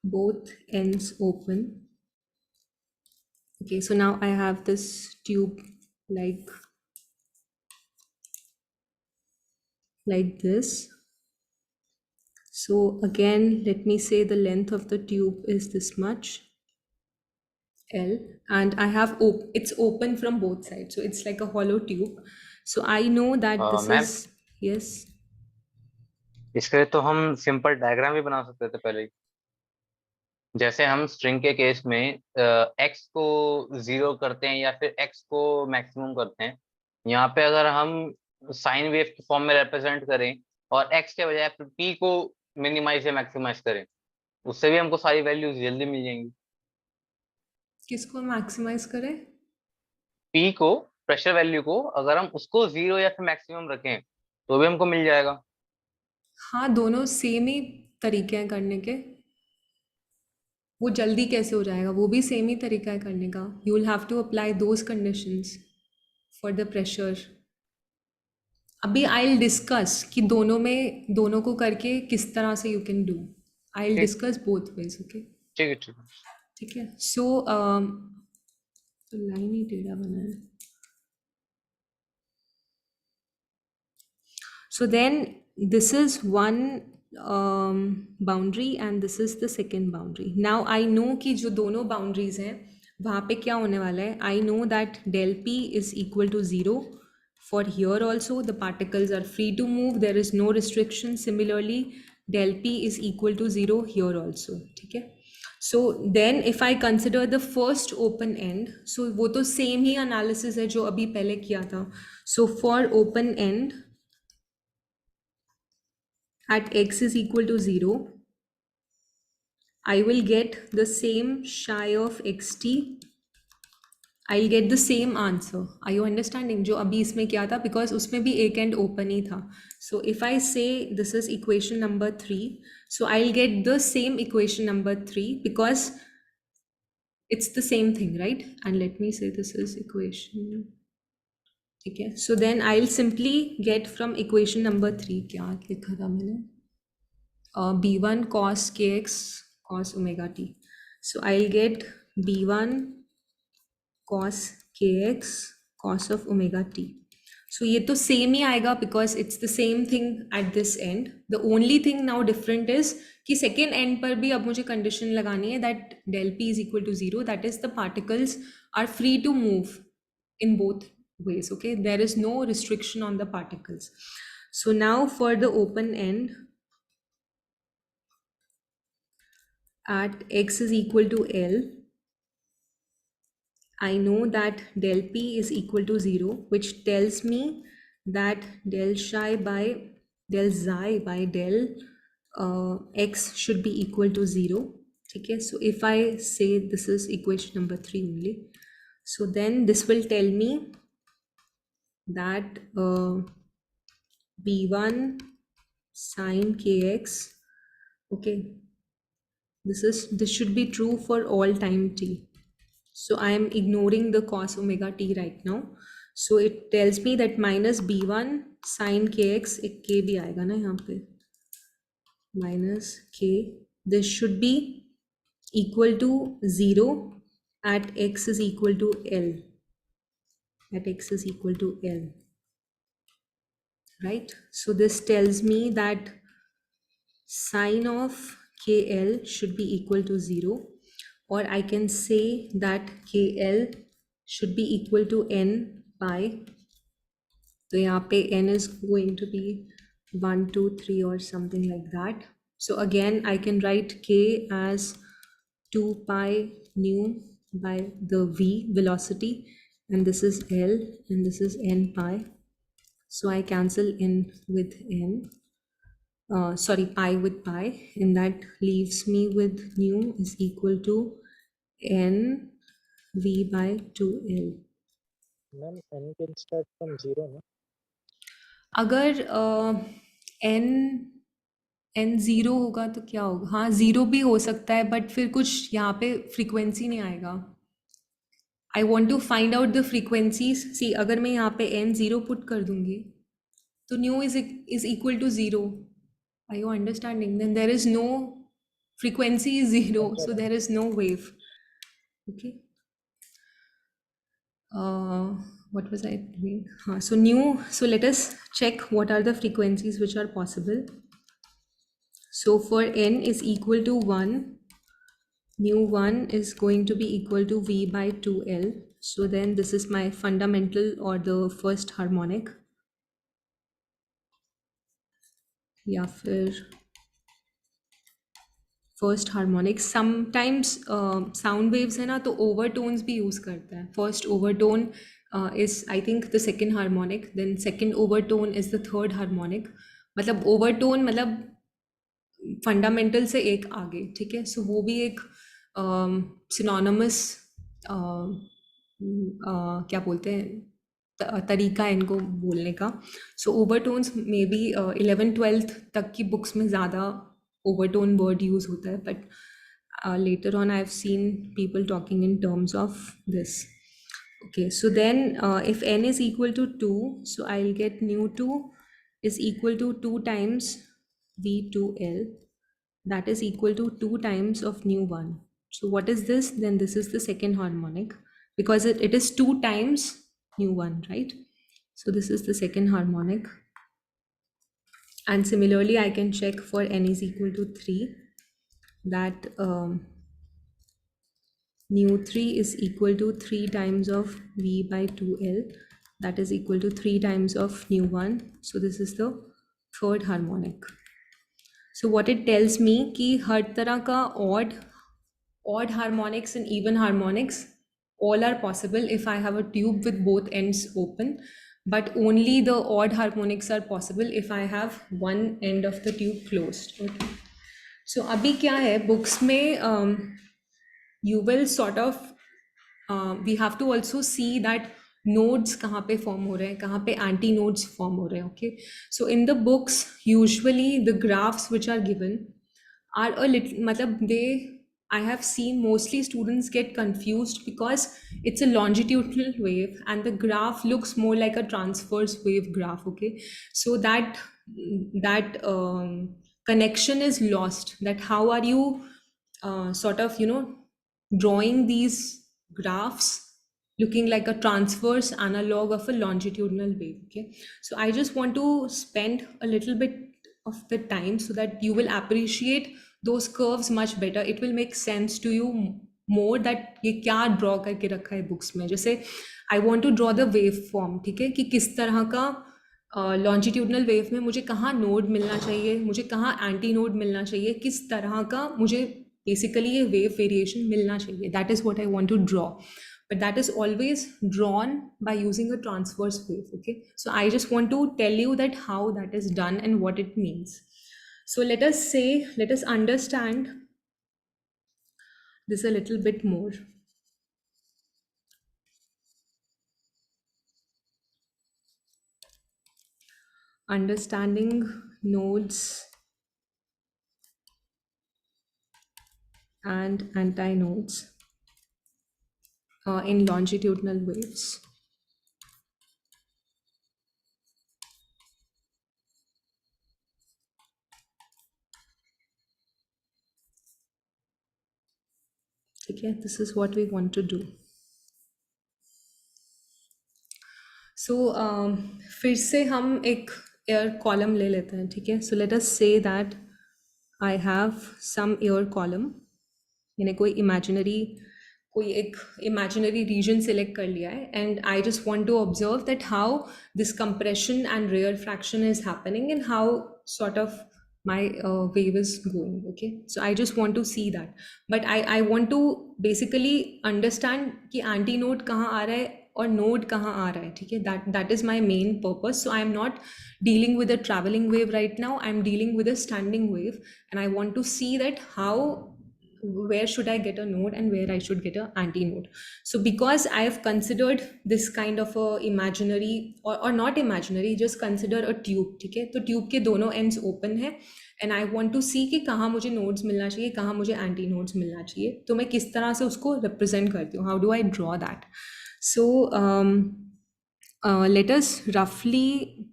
Speaker 1: both ends open. Okay, so now I have this tube like this. So again, let me say the length of the tube is this much, L, and I have it's open from both sides, so it's like a hollow tube. So I know that this
Speaker 2: ma'am,
Speaker 1: is, yes,
Speaker 2: इसके लिए तो हम simple diagram भी बना सकते थे पहले ही। जैसे हम स्ट्रिंग के केस में x को 0 करते हैं या फिर x को मैक्सिमम करते हैं, यहाँ पे अगर हम साइन वेव के फॉर्म में रिप्रेजेंट करें और एक्स के बजाय पी को मिनिमाइज या मैक्सिमाइज करें, उससे भी हमको सारी वैल्यूज जल्दी मिल जाएंगी।
Speaker 1: किसको मैक्सिमाइज करें?
Speaker 2: पी को, प्रेशर वैल्यू को, अगर हम उसको 0 या फिर मैक्सिमम रखें तो भी हमको मिल जाएगा।
Speaker 1: हाँ, दोनों सेम ही तरीके हैं करने के। वो जल्दी कैसे हो जाएगा? वो भी सेम ही तरीका है करने का। You will have to apply those conditions for the pressure. अभी आई विल डिस्कस कि दोनों में, दोनों को करके किस तरह से you can do. I will
Speaker 2: ठीक
Speaker 1: डिस्कस बोथ वेज। ओके,
Speaker 2: ठीक है ठीक है।
Speaker 1: ठीक है। सो तो लाइन ही टेढ़ा बना है। So then this is one boundary and this is the second boundary. Now I know कि जो दोनों boundaries हैं वहाँ पे क्या होने वाला है. I know that del P is equal to 0 for here also. The particles are free to move. There is no restriction. Similarly, del P is equal to 0 here also. ठीक है. So then if I consider the first open end, so वो तो same ही analysis है जो अभी पहले किया था. So for open end at x is equal to 0, I will get the same psi of xt. I'll get the same answer. Are you understanding? जो अभी इसमें क्या था, because उसमें भी एक end open ही था. So if I say this is equation number 3, so I'll get the same equation number 3 because it's the same thing, right? And let me say this is equation. Okay, so then I'll simply get from equation number 3, क्या लिखा था मैंने? B1 cos kx cos omega t. So I'll get B1 cos kx cos of omega t. So ये तो same ही आएगा because it's the same thing at this end. The only thing now different is कि second end पर भी अब मुझे condition लगानी है that del p is equal to 0. That is the particles are free to move in both ways. Okay, there is no restriction on the particles. So now for the open end, at x is equal to L, I know that del P is equal to 0, which tells me that del psi by del xi by del x should be equal to 0. Okay, so if I say this is equation number 3 only, so then this will tell me that B1 sine kx, okay, this should be true for all time t. So I am ignoring the cos omega t right now. So it tells me that minus b1 sine kx, एक k भी आएगा ना यहाँ पे, minus k, this should be equal to 0 at x is equal to L, at x is equal to L, right? So this tells me that sine of KL should be equal to 0, or I can say that KL should be equal to n pi. So यहाँ पे n is going to be 1, 2, 3 or something like that. So again, I can write k as 2 pi nu by the v velocity, and this is L and this is n pi. So I cancel n with n. Sorry, pi with pi, and that leaves me with nu is equal to n v by 2L.
Speaker 3: Ma'am, n can start from 0, no?
Speaker 1: अगर n zero होगा तो क्या होगा? हाँ, zero भी हो सकता है, बट फिर कुछ यहाँ पे फ्रीक्वेंसी नहीं आएगा. I want to find out the frequencies. See, अगर मैं यहाँ पे n ज़ीरो पुट कर दूंगी तो nu is equal to zero. Are you understanding? Then there is no frequency is 0,
Speaker 3: Okay,
Speaker 1: so
Speaker 3: ma'am.
Speaker 1: there is no wave. Okay. What was I doing? So new. So let us check what are the frequencies which are possible. So for n is equal to 1, nu 1 is going to be equal to v by 2L. So then this is my fundamental or the first harmonic. या फिर first harmonic. Sometimes sound waves है ना, तो overtones भी use करता है. First overtone is I think the second harmonic, then second overtone is the third harmonic. मतलब overtone मतलब फंडामेंटल से एक आगे, ठीक है, सो वो भी एक सिनोनिमस क्या बोलते हैं तरीका है इनको बोलने का. सो ओवरटोन्स मे बी 11th-12th तक की बुक्स में ज़्यादा ओवरटोन वर्ड यूज़ होता है, but later on I've seen people talking in terms of this. Okay, so then if n is equal to 2, so I'll get nu2 is equal to 2 times v2l, that is equal to 2 times of nu1. So what is this? Then this is the second harmonic, because it is 2 times nu1, right? So this is the second harmonic. And similarly I can check for n is equal to 3, that nu3 is equal to 3 times of v by 2l, that is equal to 3 times of nu1. So this is the third harmonic. So what it tells me कि हर तरह का odd harmonics and even harmonics all are possible if I have a tube with both ends open, but only the odd harmonics are possible if I have one end of the tube closed. Okay. So अभी क्या है books में you will sort of we have to also see that nodes कहाँ पे form हो रहे हैं, कहाँ पे anti nodes form हो रहे हैं. Okay, so in the books usually the graphs which are given are a little मतलब I have seen mostly students get confused because it's a longitudinal wave and the graph looks more like a transverse wave graph. Okay, so that connection is lost, that how are you sort of drawing these graphs looking like a transverse analog of a longitudinal wave. Okay, so I just want to spend a little bit of the time so that you will appreciate those curves much better. It will make sense to you more that ये क्या draw करके रखा है books में. जैसे I want to draw the wave form, ठीक है, कि किस तरह का longitudinal wave में मुझे कहाँ node मिलना चाहिए, मुझे कहाँ anti node मिलना चाहिए, किस तरह का मुझे basically ये wave variation मिलना चाहिए. That is what I want to draw, but that is always drawn by using a transverse wave. Okay, so I just want to tell you that how that is done and what it means. So let us understand this a little bit more. Understanding nodes and antinodes in longitudinal waves. Okay, this is what we want to do. So फिर से हम एक air column ले लेते हैं, ठीक है. So let us say that I have some air column, मैंने कोई एक imaginary region select कर लिया है, and I just want to observe that how this compression and rarefaction is happening and how sort of my wave is going. Okay, so I just want to see that, but I want to basically understand कि anti node कहाँ आ रहा है और node कहाँ आ रहा है, ठीक है. That is my main purpose. So I am not dealing with a traveling wave right now, I am dealing with a standing wave, and I want to see that where should I get a node and where I should get an anti-node. So because I have considered this kind of a imaginary or not imaginary, just consider a tube, ठीक है. तो tube के दोनों ends open है and I want to see कि कहाँ मुझे nodes मिलना चाहिए, कहाँ मुझे anti-nodes मिलना चाहिए, तो मैं किस तरह से उसको represent करती हूँ, how do I draw that. So let us roughly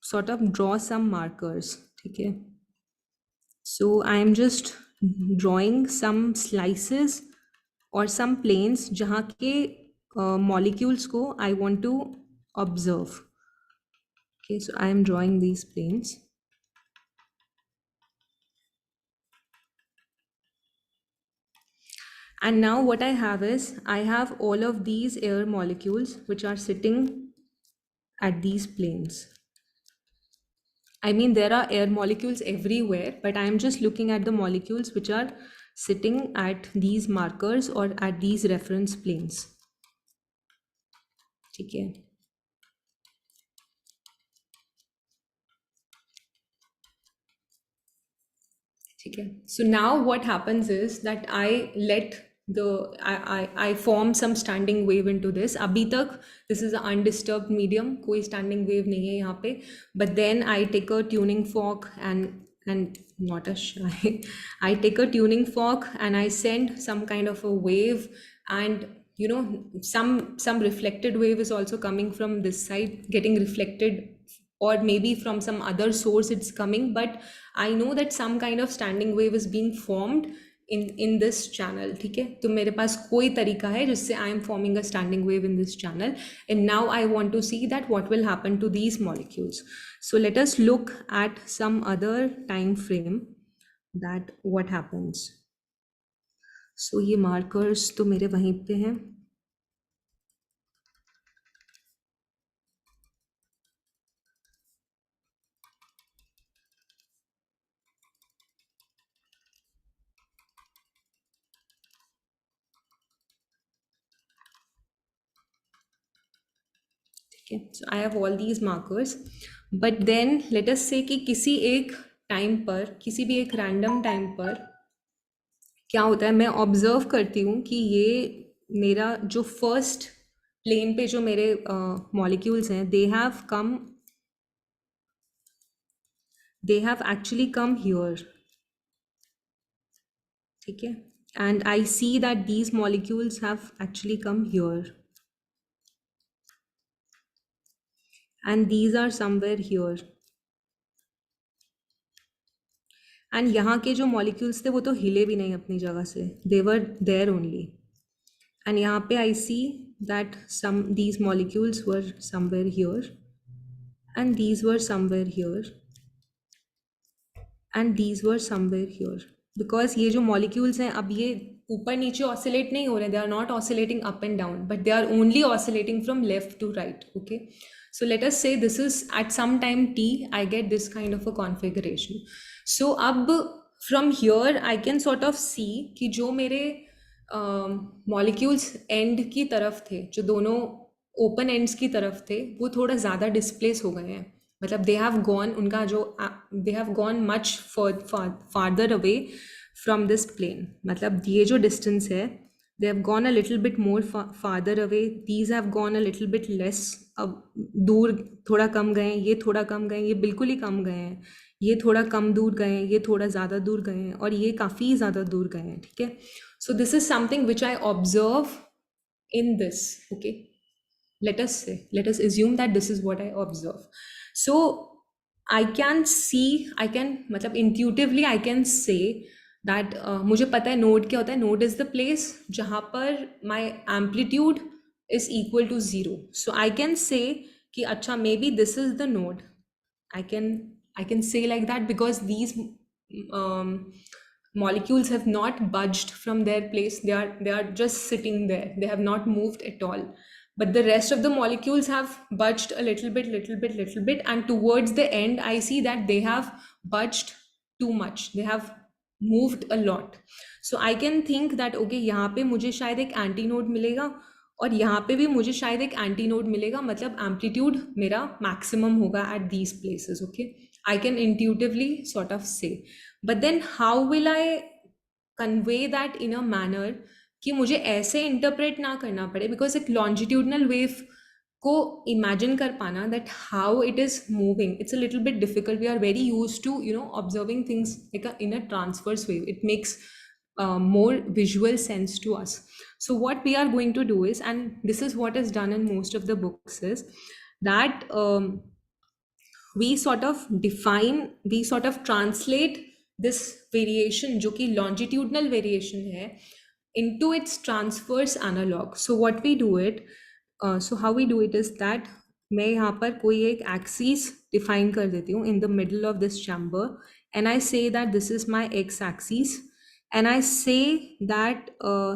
Speaker 1: sort of draw some markers, ठीक है. So I am just drawing some slices or some planes जहाँ के molecules को I want to observe. Okay, so I am drawing these planes. And now what I have is, I have all of these air molecules which are sitting at these planes. I mean, there are air molecules everywhere, but I am just looking at the molecules which are sitting at these markers or at these reference planes. ठीक है, ठीक है. So now what happens is that I let the I form some standing wave into this. अभी तक this is an undisturbed medium, कोई standing wave नहीं है यहाँ पे. But then I take a tuning fork and not a shy. I take a tuning fork and I send some kind of a wave, and you know, some reflected wave is also coming from this side, getting reflected, or maybe from some other source it's coming, but I know that some kind of standing wave is being formed in this channel. ठीक है, तो मेरे पास कोई तरीका है जिससे I am forming a standing wave in this channel, and now I want to see that what will happen to these molecules. So let us look at some other time frame that what happens. So ये markers तो मेरे वहीं पे हैं. Okay, so I have all these markers, but then let us say कि किसी एक time पर, किसी भी एक रैंडम टाइम पर क्या होता है, मैं ऑब्जर्व करती हूँ कि ये मेरा जो फर्स्ट प्लेन पे जो मेरे मॉलिक्यूल्स हैं, they have actually come here. ठीक है, and I see that these molecules have actually come here, and these are somewhere here. And यहाँ के जो molecules थे वो तो हिले भी नहीं अपनी जगह से, they were there only. And यहाँ पे I see that these molecules were somewhere here, and these were somewhere here, and these were somewhere here. Because ये जो molecules हैं अब ये ऊपर नीचे oscillate नहीं हो रहे, they are not oscillating up and down, but they are only oscillating from left to right. Okay, so let us say this is at some time t, I get this kind of a configuration. So अब from here I can sort of see कि जो मेरे molecules end की तरफ थे, जो दोनों open ends की तरफ थे, वो थोड़ा ज़्यादा displace हो गए हैं. मतलब they have gone, उनका जो they have gone much farther away from this plane. मतलब ये जो distance है, they have gone a little bit more farther away. These have gone a little bit less. अब दूर थोड़ा कम गए, ये थोड़ा कम गए, ये बिल्कुल ही कम गए हैं, ये थोड़ा कम दूर गए, ये थोड़ा ज़्यादा दूर गए हैं, और ये काफ़ी ज़्यादा दूर गए हैं. ठीक है, so this is something which I observe in this. Okay, let us assume that this is what I observe. So I can see, I can मतलब intuitively I can say that मुझे पता है नोड क्या होता है. Node is the place जहाँ पर my amplitude is equal to 0. So I can say कि अच्छा maybe this is the node. I can say like that because these molecules have not budged from their place. They are just sitting there. They have not moved at all. But the rest of the molecules have budged a little bit, and towards the end, I see that they have budged too much. They have moved a lot. So I can think that okay, यहाँ पे मुझे शायद एक anti node मिलेगा, और यहाँ पे भी मुझे शायद एक एंटी नोड मिलेगा. मतलब एम्पलीट्यूड मेरा मैक्सिमम होगा at these places. Okay, I can intuitively sort of say, but then how will I convey that in a manner कि मुझे ऐसे इंटरप्रेट ना करना पड़े, बिकॉज एक लॉन्जिट्यूडनल वेव को इमेजिन कर पाना that how it is moving, it's a little bit difficult. We are very use to observing things like in a transverse wave. It makes more visual sense to us. So what we are going to do is, and this is what is done in most of the books, is that we sort of translate this variation जो कि longitudinal variation है into its transverse analog. So what we do it, so how we do it is that मैं यहाँ पर कोई एक axis define कर देती हूँ in the middle of this chamber, and I say that this is my x axis, and I say that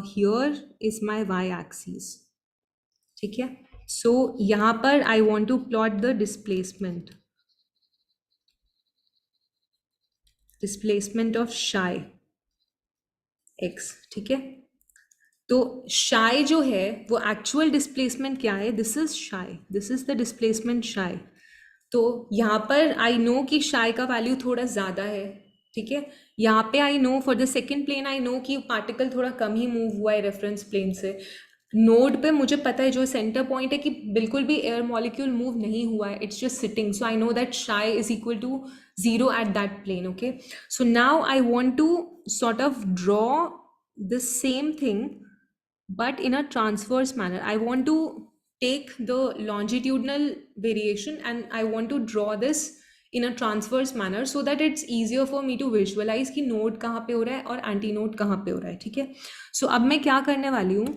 Speaker 1: here is my y axis. ठीक है, so यहाँ पर I want to plot the displacement of psi x. ठीक है, तो शाई जो है वो एक्चुअल डिस्प्लेसमेंट क्या है, दिस इज शाई, दिस इज द डिस्प्लेसमेंट शाई। तो यहाँ पर आई नो कि शाई का वैल्यू थोड़ा ज़्यादा है, ठीक है। यहाँ पे I know for the second plane I know कि पार्टिकल थोड़ा कम ही मूव हुआ है रेफरेंस प्लेन से। नोड पे मुझे पता है जो सेंटर पॉइंट है कि बिल्कुल भी एयर मॉलिक्यूल मूव नहीं हुआ है, it's just sitting, so I know that psi is equal to 0 at that plane, okay. So now I want to sort of draw the same thing but in a transverse manner. I want to take the longitudinal variation and I want to draw this in a transverse manner so that it's easier for me to visualize कि node कहाँ पे हो रहा है और anti node कहाँ पे हो रहा है, ठीक है। So अब मैं क्या करने वाली हूँ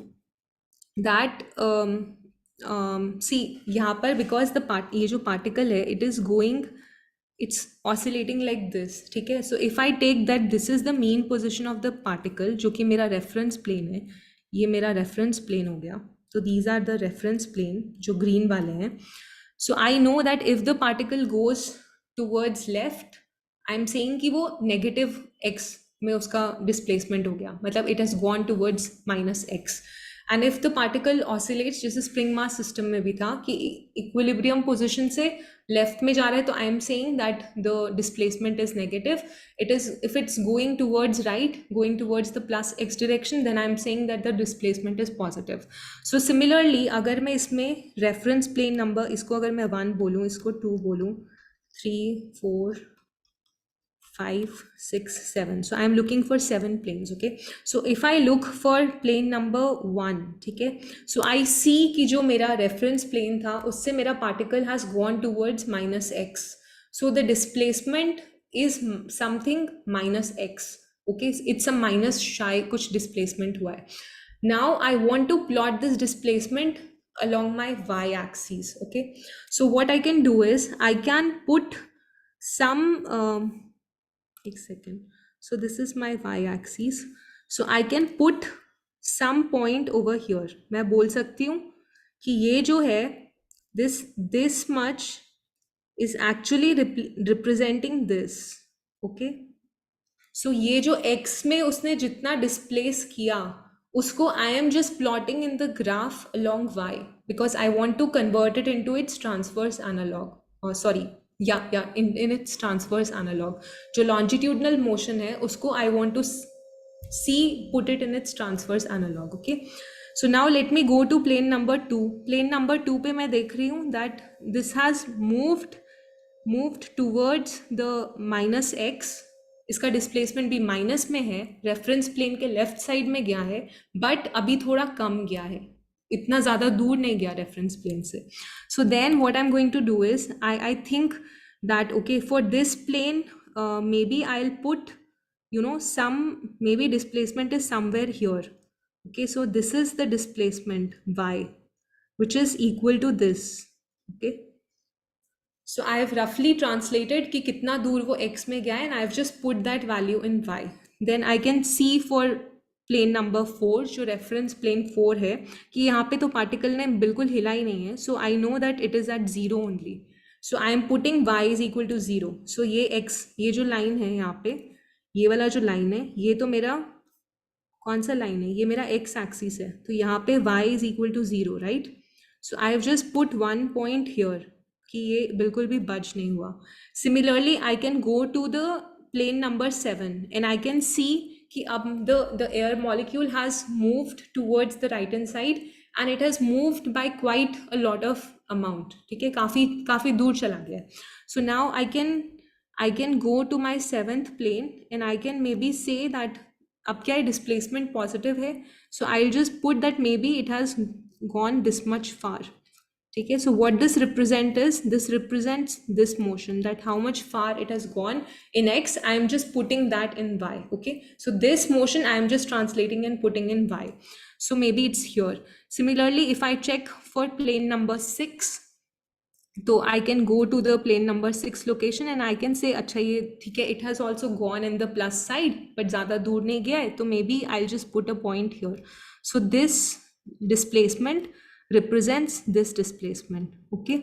Speaker 1: that see यहाँ पर because the part ये जो particle है it is going, it's oscillating like this, ठीक है। So if I take that this is the mean position of the particle जो कि मेरा reference plane है, ये मेरा reference plane हो गया, तो these are the reference plane जो green वाले हैं। So I know that if the particle goes towards left, I'm saying कि वो negative x में उसका displacement हो गया, मतलब it has gone towards minus x। And if the particle oscillates, जैसे स्प्रिंग मास सिस्टम में भी था कि इक्विलिब्रियम पोजिशन से लेफ्ट में जा रहा है, तो I am saying that the displacement is negative. It is if it's going towards right, going towards the plus x direction, then I am saying that the displacement is positive. So similarly अगर मैं इसमें reference plane number, इसको अगर मैं 1 बोलूँ, इसको 2 बोलूँ, 3 4 5 6 7, so I am looking for 7 planes, okay। So if I look for plane number 1, ठीक है, so I see कि जो मेरा reference plane था उससे मेरा particle has gone towards minus x, so the displacement is something minus x, okay, it's a minus shy कुछ displacement हुआ है। Now I want to plot this displacement along my y-axis, okay। So what I can do is I can put some एक second, so this is my y-axis, so I can put some point over here। मैं बोल सकती हूँ कि ये जो है this much is actually representing this, okay। so ये जो x में उसने जितना displace किया उसको I am just plotting in the graph along y because I want to convert it into its transverse analog, in its transverse analog। जो longitudinal motion है उसको I want to see put it in its transverse analog, okay। so now let me go to plane number 2। plane number 2 पे मैं देख रही हूँ that this has moved towards the minus x, इसका displacement भी minus में है, reference plane के लेफ्ट साइड में गया है, बट अभी थोड़ा कम गया है, इतना ज़्यादा दूर नहीं गया रेफरेंस प्लेन से। So then what I am going to do is I think that okay for this plane maybe I will put some maybe displacement is somewhere here, okay। so this is the displacement y which is equal to this, okay। So I have roughly translated कि कितना दूर वो x में गया है and I have just put that value in y। Then I can see for plane number 4 जो reference plane 4 है कि यहाँ पे तो particle ने बिल्कुल हिला ही नहीं है, so I know that it is at 0 only। So I am putting y is equal to 0। So ये x, ये जो line है यहाँ पे, ये वाला जो line है, ये तो मेरा कौन सा line है, ये मेरा x axis है, तो यहाँ पे y is equal to 0, right। So I have just put one point here कि ये बिल्कुल भी बच नहीं हुआ। Similarly I can go to the plane number 7 and I can see कि अब the air molecule has moved towards the right hand side and it has moved by quite a lot of amount, ठीक है, काफ़ी दूर चला गया। So now I can go to my 7th plane and I can maybe say that अब क्या है, displacement positive है, so I will just put that may be it has gone this much फार, ठीक है। so what this represents this motion, that how much far it has gone in x, I am just putting that in y, okay। so this motion I am just translating and putting in y, so maybe it's here। similarly if I check for plane number 6, so I can go to the plane number 6 location and I can say अच्छा ये ठीक है, it has also gone in the plus side but ज़्यादा दूर नहीं गया है, तो maybe I'll just put a point here। so this displacement represents this displacement, okay।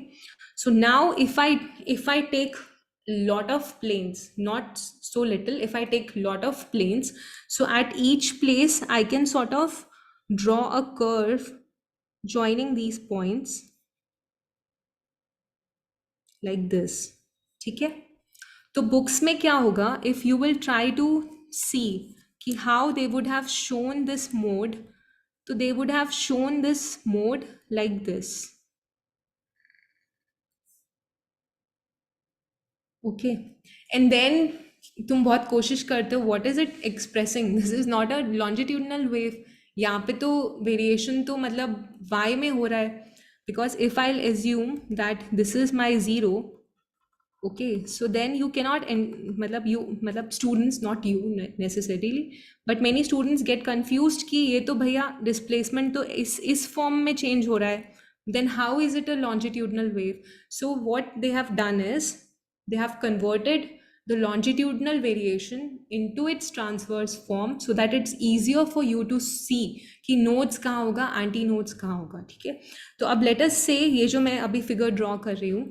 Speaker 1: so now if I take lot of planes, not so little, if I take lot of planes, so at each place I can sort of draw a curve joining these points like this. ठीक है, तो books में क्या होगा, if you will try to see कि how they would have shown this mode, तो they would have shown this mode like this. Okay, and then तुम बहुत कोशिश करते हो what is it expressing, this is not a longitudinal wave. यहाँ पे तो वेरिएशन तो मतलब y में हो रहा है, because if I assume that this is my zero, okay, so then you cannot, and मतलब students, not you necessarily, but many students get confused कि ये तो भैया displacement तो इस form में change हो रहा है, then how is it a longitudinal wave? So what they have done is they have converted the longitudinal variation into its transverse form so that it's easier for you to see कि nodes कहाँ होगा, anti nodes कहाँ होगा. ठीक है, तो अब let us say ये जो मैं अभी figure draw कर रही हूँ,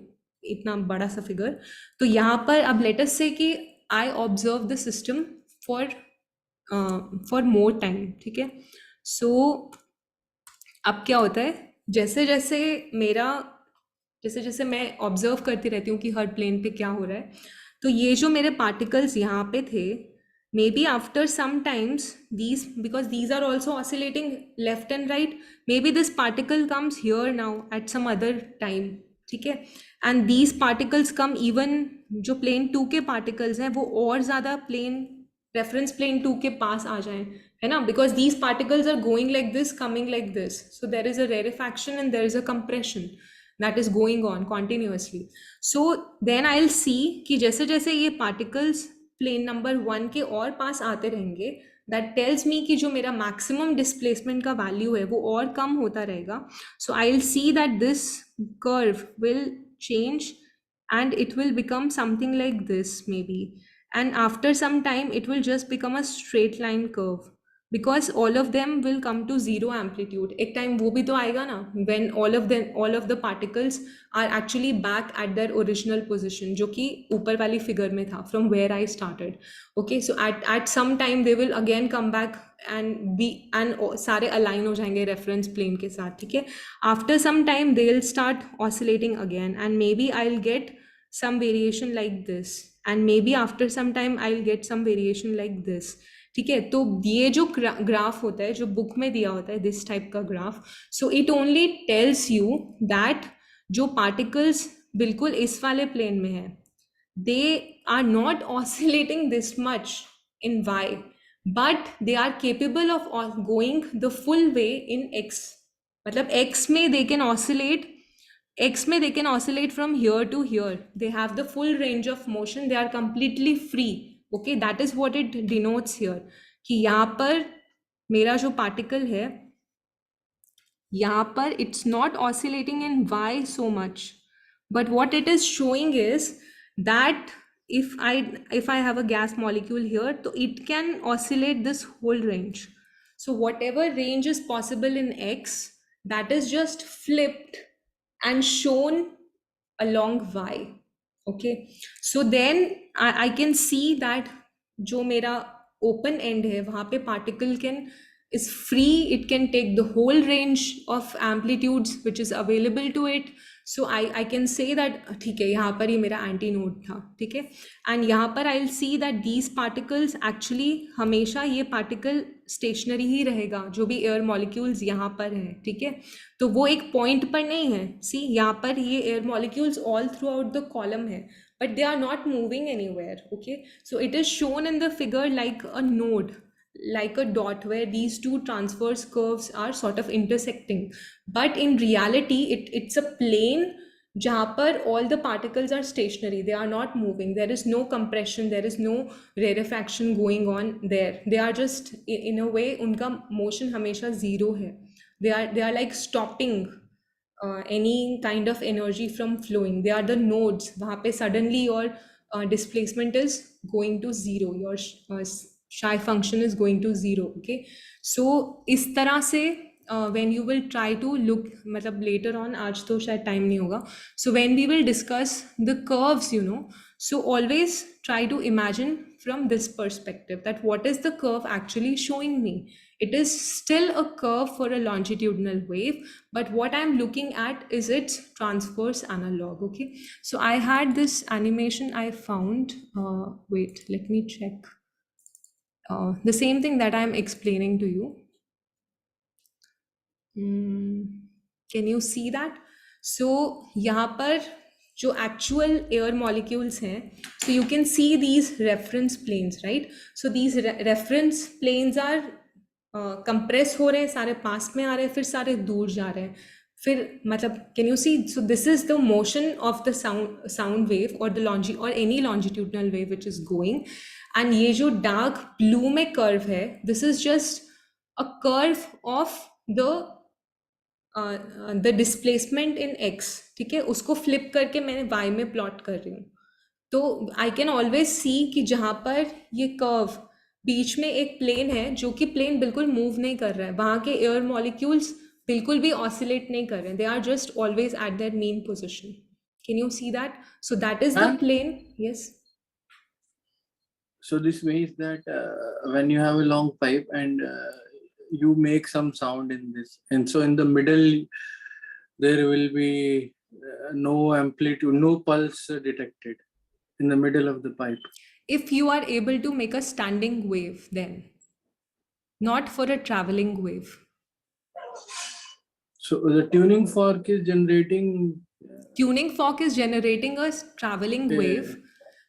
Speaker 1: इतना बड़ा सा फिगर, तो यहाँ पर अब लेट अस से कि I observe the system for more time. ठीक है, सो अब क्या होता है, जैसे जैसे मैं ऑब्जर्व करती रहती हूँ कि हर प्लेन पे क्या हो रहा है, तो ये जो मेरे पार्टिकल्स यहाँ पे थे, maybe after some times these, because these are also oscillating left and right, maybe this particle comes here now at some other time. ठीक है, and these particles come, even जो प्लेन 2 के particles हैं वो और ज़्यादा plane reference plane 2 के पास आ जाएं, है ना, because these particles are going like this, coming like this, so there is a rarefaction and there is a compression that is going on continuously. So then I will see कि जैसे जैसे ये particles plane number 1 के और पास आते रहेंगे, that tells me कि जो मेरा मैक्सिमम डिस्प्लेसमेंट का वैल्यू है वो और कम होता रहेगा. So I will see that this curve will change and it will become something like this maybe, and after some time it will just become a straight line curve because all of them will come to zero amplitude. एक time वो भी तो आएगा ना, when all of the particles are actually back at their original position, जो कि ऊपर वाली figure में था, from where I started. Okay, so at some time they will again come back and सारे align हो जाएंगे reference plane के साथ. ठीक है, after some time they will start oscillating again and maybe I'll get some variation like this, and maybe after some time I'll get some variation like this. ठीक है, तो ये जो ग्राफ होता है जो बुक में दिया होता है, दिस टाइप का graph, so it only tells you that जो पार्टिकल्स बिल्कुल इस वाले प्लेन में है, they are not oscillating this much in y, but they are capable of going the full way in x. मतलब x में they can oscillate from here to here. They have the full range of motion. They are completely free. Okay, that is what it denotes here. कि यहाँ पर मेरा जो particle है, यहाँ पर it's not oscillating in y so much, but what it is showing is that if I have a gas molecule here, so it can oscillate this whole range. So whatever range is possible in x, that is just flipped and shown along y. Okay, so then I can see that जो मेरा open end है वहाँ पे particle is free, it can take the whole range of amplitudes which is available to it. So I can say that ठीक है, यहाँ पर ही मेरा anti node था. ठीक है, and यहाँ पर I'll see that these particles actually हमेशा ये particle stationary ही रहेगा, जो भी air molecules यहाँ पर है. ठीक है, तो वो एक point पर नहीं है. See, यहाँ पर ये air molecules all throughout the column है, but they are not moving anywhere. Okay, so it is shown in the figure like a node, like a dot where these two transverse curves are sort of intersecting, but in reality it's a plane जहाँ पर all the particles are stationary, they are not moving, there is no compression, there is no rarefaction going on there, they are just in a way उनका motion हमेशा zero है, they are like stopping any kind of energy from flowing, they are the nodes, वहाँ पे suddenly your displacement is going to zero, your psi function is going to zero. Okay, so इस तरह से when you will try to look, मतलब later on, आज तो शायद time नहीं होगा, so when we will discuss the curves, you know, so always try to imagine from this perspective, that what is the curve actually showing me. It is still a curve for a longitudinal wave, but what I'm looking at is its transverse analog. Okay, so I had this animation I found, wait, let me check, the same thing that I'm explaining to you. Can you see that? So यहाँ पर जो actual air molecules हैं, so you can see these reference planes, right? So these reference planes are compress हो रहे हैं, सारे पास में आ रहे हैं, फिर सारे दूर जा रहे हैं, फिर मतलब can you see? So this is the motion of the sound wave or the or any longitudinal wave which is going, and ये जो dark blue में curve है, this is just a curve of the displacement in x, ठीक है, उसको flip करके मैंने y में प्लॉट कर रही हूँ. तो आई कैन ऑलवेज सी कि जहाँ पर ये कर्व बीच में एक प्लेन है, जो कि प्लेन बिल्कुल मूव नहीं कर रहा है, वहाँ के एयर मॉलिक्यूल्स बिल्कुल भी ऑसिलेट नहीं कर रहे हैं, they are just always at their mean position. Can you see that? So that is the plane. Yes.
Speaker 4: So this means that when you have a long pipe and you make some sound in this, and so in the middle there will be no amplitude, no pulse detected in the middle of the pipe.
Speaker 1: If you are able to make a standing wave, then not for a traveling wave.
Speaker 4: So the tuning fork is generating
Speaker 1: Tuning fork is generating a traveling wave,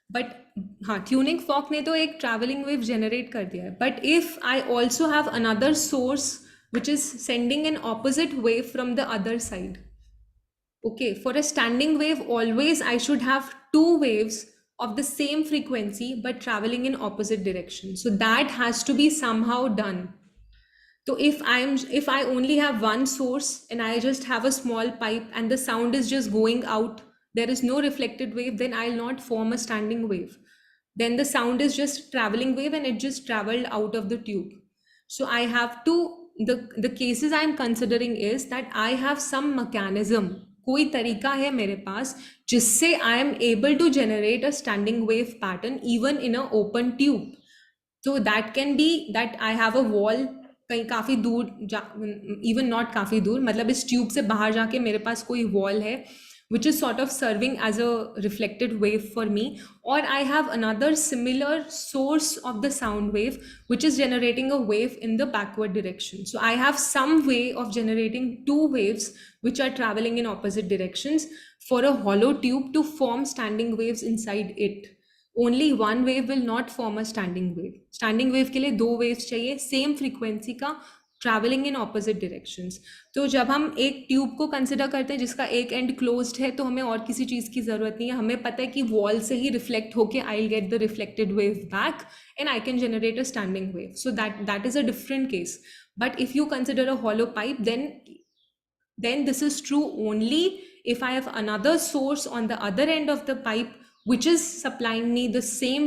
Speaker 1: but हाँ, tuning fork ने तो एक traveling wave generate कर दिया है. But if I also have another source which is sending an opposite wave from the other side, okay, for a standing wave always I should have two waves of the same frequency but traveling in opposite direction. So that has to be somehow done. So if I only have one source and I just have a small pipe and the sound is just going out, there is no reflected wave, then I'll not form a standing wave. Then the sound is just traveling wave and it just traveled out of the tube. So I have to, the cases I'm considering is that I have some mechanism, कोई तरीका है मेरे पास जिससे I am able to generate a standing wave pattern even in an open tube. So that can be that I have a wall कहीं काफ़ी दूर even not काफ़ी दूर, मतलब इस ट्यूब से बाहर जाके मेरे पास कोई वॉल है which is sort of serving as a reflected wave for me, or I have another similar source of the sound wave which is generating a wave in the backward direction. So I have some way of generating two waves which are traveling in opposite directions for a hollow tube to form standing waves inside it. Only one wave will not form a standing wave. Standing wave के लिए दो waves चाहिए same frequency का, traveling in opposite directions. तो जब हम एक tube को कंसिडर करते हैं जिसका एक एंड क्लोज्ड है, तो हमें और किसी चीज़ की ज़रूरत नहीं है, हमें पता है कि वॉल से ही रिफ्लेक्ट होके I will get the reflected wave back and I can generate a standing wave. So that is a different case. But if you consider a hollow pipe, then this is true only if I have another source on the other end of the pipe which is supplying me the same,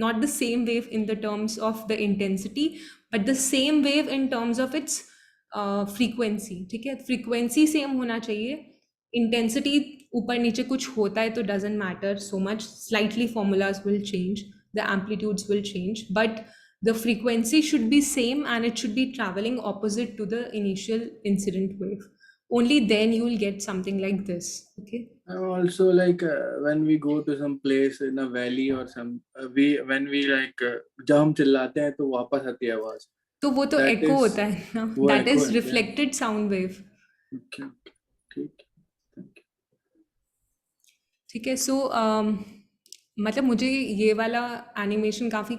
Speaker 1: not the same wave in the terms of the intensity, but the same wave in terms of its frequency. ठीक है, frequency same होना चाहिए, intensity ऊपर नीचे कुछ होता है तो doesn't matter so much, slightly formulas will change, the amplitudes will change, but the frequency should be same and it should be traveling opposite to the initial incident wave. Only then you will get something like this. Okay.
Speaker 4: Also, like when we go to some place in a valley or some, when we like जब हम चिल्लाते हैं तो वापस आती है आवाज,
Speaker 1: तो वो तो
Speaker 4: That
Speaker 1: echo
Speaker 4: is-
Speaker 1: होता है ना,
Speaker 4: वो
Speaker 1: that
Speaker 4: echo
Speaker 1: is
Speaker 4: है,
Speaker 1: reflected sound wave.
Speaker 4: Okay, ठीक, thank you.
Speaker 1: ठीक है. सो मतलब मुझे ये वाला एनिमेशन काफ़ी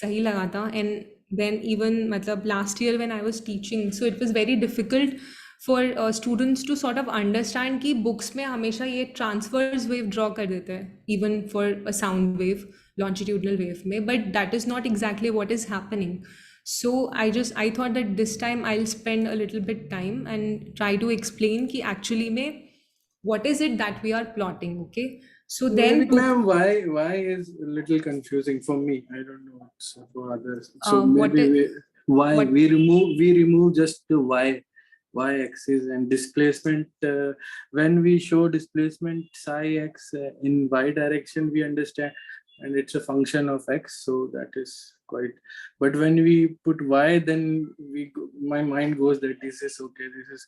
Speaker 1: सही लगा था. एंड देन इवन मतलब last year when I was teaching, so it was very difficult for students to sort of understand कि बुक्स में हमेशा ये ट्रांसवर्स वेव ड्रॉ कर देते हैं even for a sound wave, longitudinal wave में, but that is not exactly what is happening. So I thought that this time I'll spend a little bit time and try to explain कि actually में what is it that we are plotting. Okay, so then
Speaker 4: Maybe, ma'am, why is a little confusing for me? I don't know, it's for others. So
Speaker 1: what
Speaker 4: maybe why
Speaker 1: what-
Speaker 4: we remove just the y axis and displacement. When we show displacement psi x in y direction, we understand and it's a function of x, so that is quite. But when we put y, then my mind goes that this is okay, this is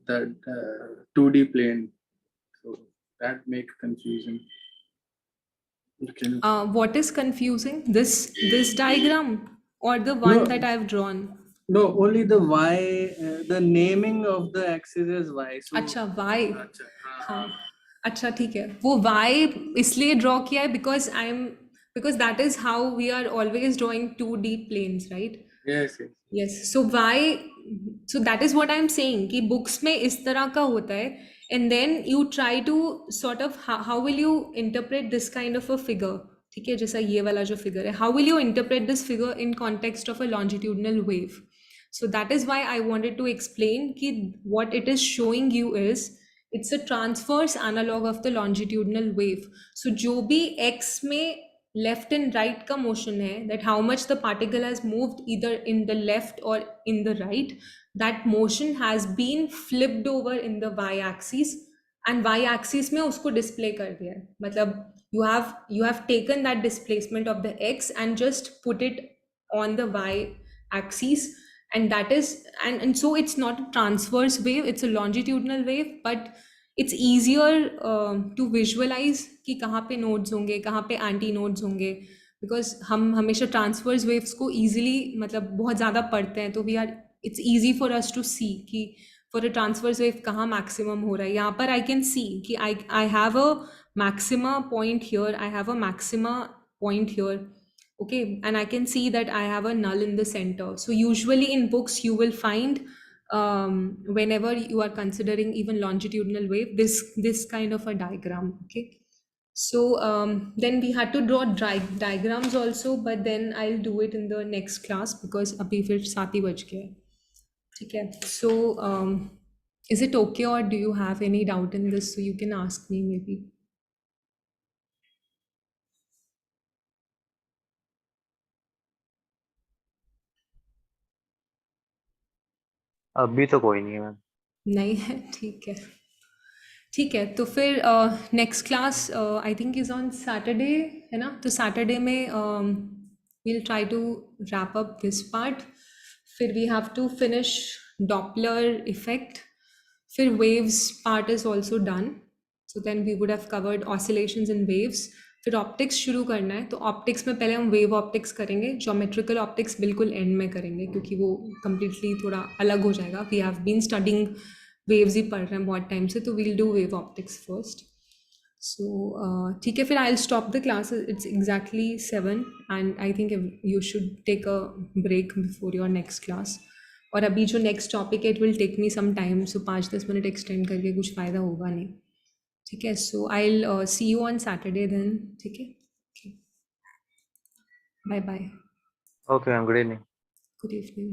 Speaker 4: that 2D plane, so that makes confusion. Okay.
Speaker 1: What is confusing? This diagram or the one
Speaker 4: No.
Speaker 1: that I've drawn?
Speaker 4: No, only the y, the naming of the axis is y. So
Speaker 1: अच्छा y.
Speaker 4: अच्छा, हाँ,
Speaker 1: हाँ अच्छा ठीक है, वो y इसलिए draw किया है because that is how we are always drawing 2D planes, right?
Speaker 4: yes, yes.
Speaker 1: Yes, so that is what I'm saying कि books में इस तरह का होता है, and then you try to sort of how will you interpret this kind of a figure, ठीक है, जैसा ये वाला जो figure है, how will you interpret this figure in context of a longitudinal wave? So that is why I wanted to explain कि what it is showing you is it's a transverse analog of the longitudinal wave. So जो भी x में left and right का motion है, that how much the particle has moved either in the left or in the right, that motion has been flipped over in the y-axis, and y-axis में उसको display कर दिया है. मतलब you have taken that displacement of the x and just put it on the y-axis, and that is and so it's not a transverse wave, it's a longitudinal wave, but it's easier to visualize कि कहाँ पे nodes होंगे, कहाँ पे anti nodes होंगे, because हम हमेशा transverse waves को easily मतलब बहुत ज़्यादा पढ़ते हैं, तो it's easy for us to see कि for a transverse wave कहाँ maximum हो रहा है. यहाँ पर I can see कि I have a maxima point here, I have a maxima point here. Okay, and I can see that I have a null in the center. So usually in books you will find whenever you are considering even longitudinal wave, this kind of a diagram. Okay, so then we had to draw diagrams also, but then I'll do it in the next class because abhi fir 7 hi baj gaya. Okay, so is it okay, or do you have any doubt in this? So you can ask me maybe.
Speaker 2: अभी तो कोई नहीं है ma'am.
Speaker 1: नहीं है, ठीक है, ठीक है, तो फिर next class I think is on Saturday, है ना? तो सैटरडे में we'll try to wrap up this part. फिर we have to finish Doppler effect. फिर waves part is also done. So then we would have covered oscillations in waves. फिर optics शुरू करना है, तो ऑप्टिक्स में पहले हम वेव ऑप्टिक्स करेंगे, ज्योमेट्रिकल ऑप्टिक्स बिल्कुल एंड में करेंगे क्योंकि वो कम्प्लीटली थोड़ा अलग हो जाएगा. We have been studying waves ही पढ़ रहे हैं बहुत टाइम से, तो we'll do wave optics first. So ठीक है, फिर I will stop the class. It's exactly 7 and I think you should take a break before your next class. और अभी जो नेक्स्ट टॉपिक है it will take me some time, so 5-10 minute extend करके कुछ फ़ायदा होगा नहीं. ठीक है, so I will see you on Saturday then. ठीक है, bye bye,
Speaker 2: okay ma'am, good evening.
Speaker 1: Good evening.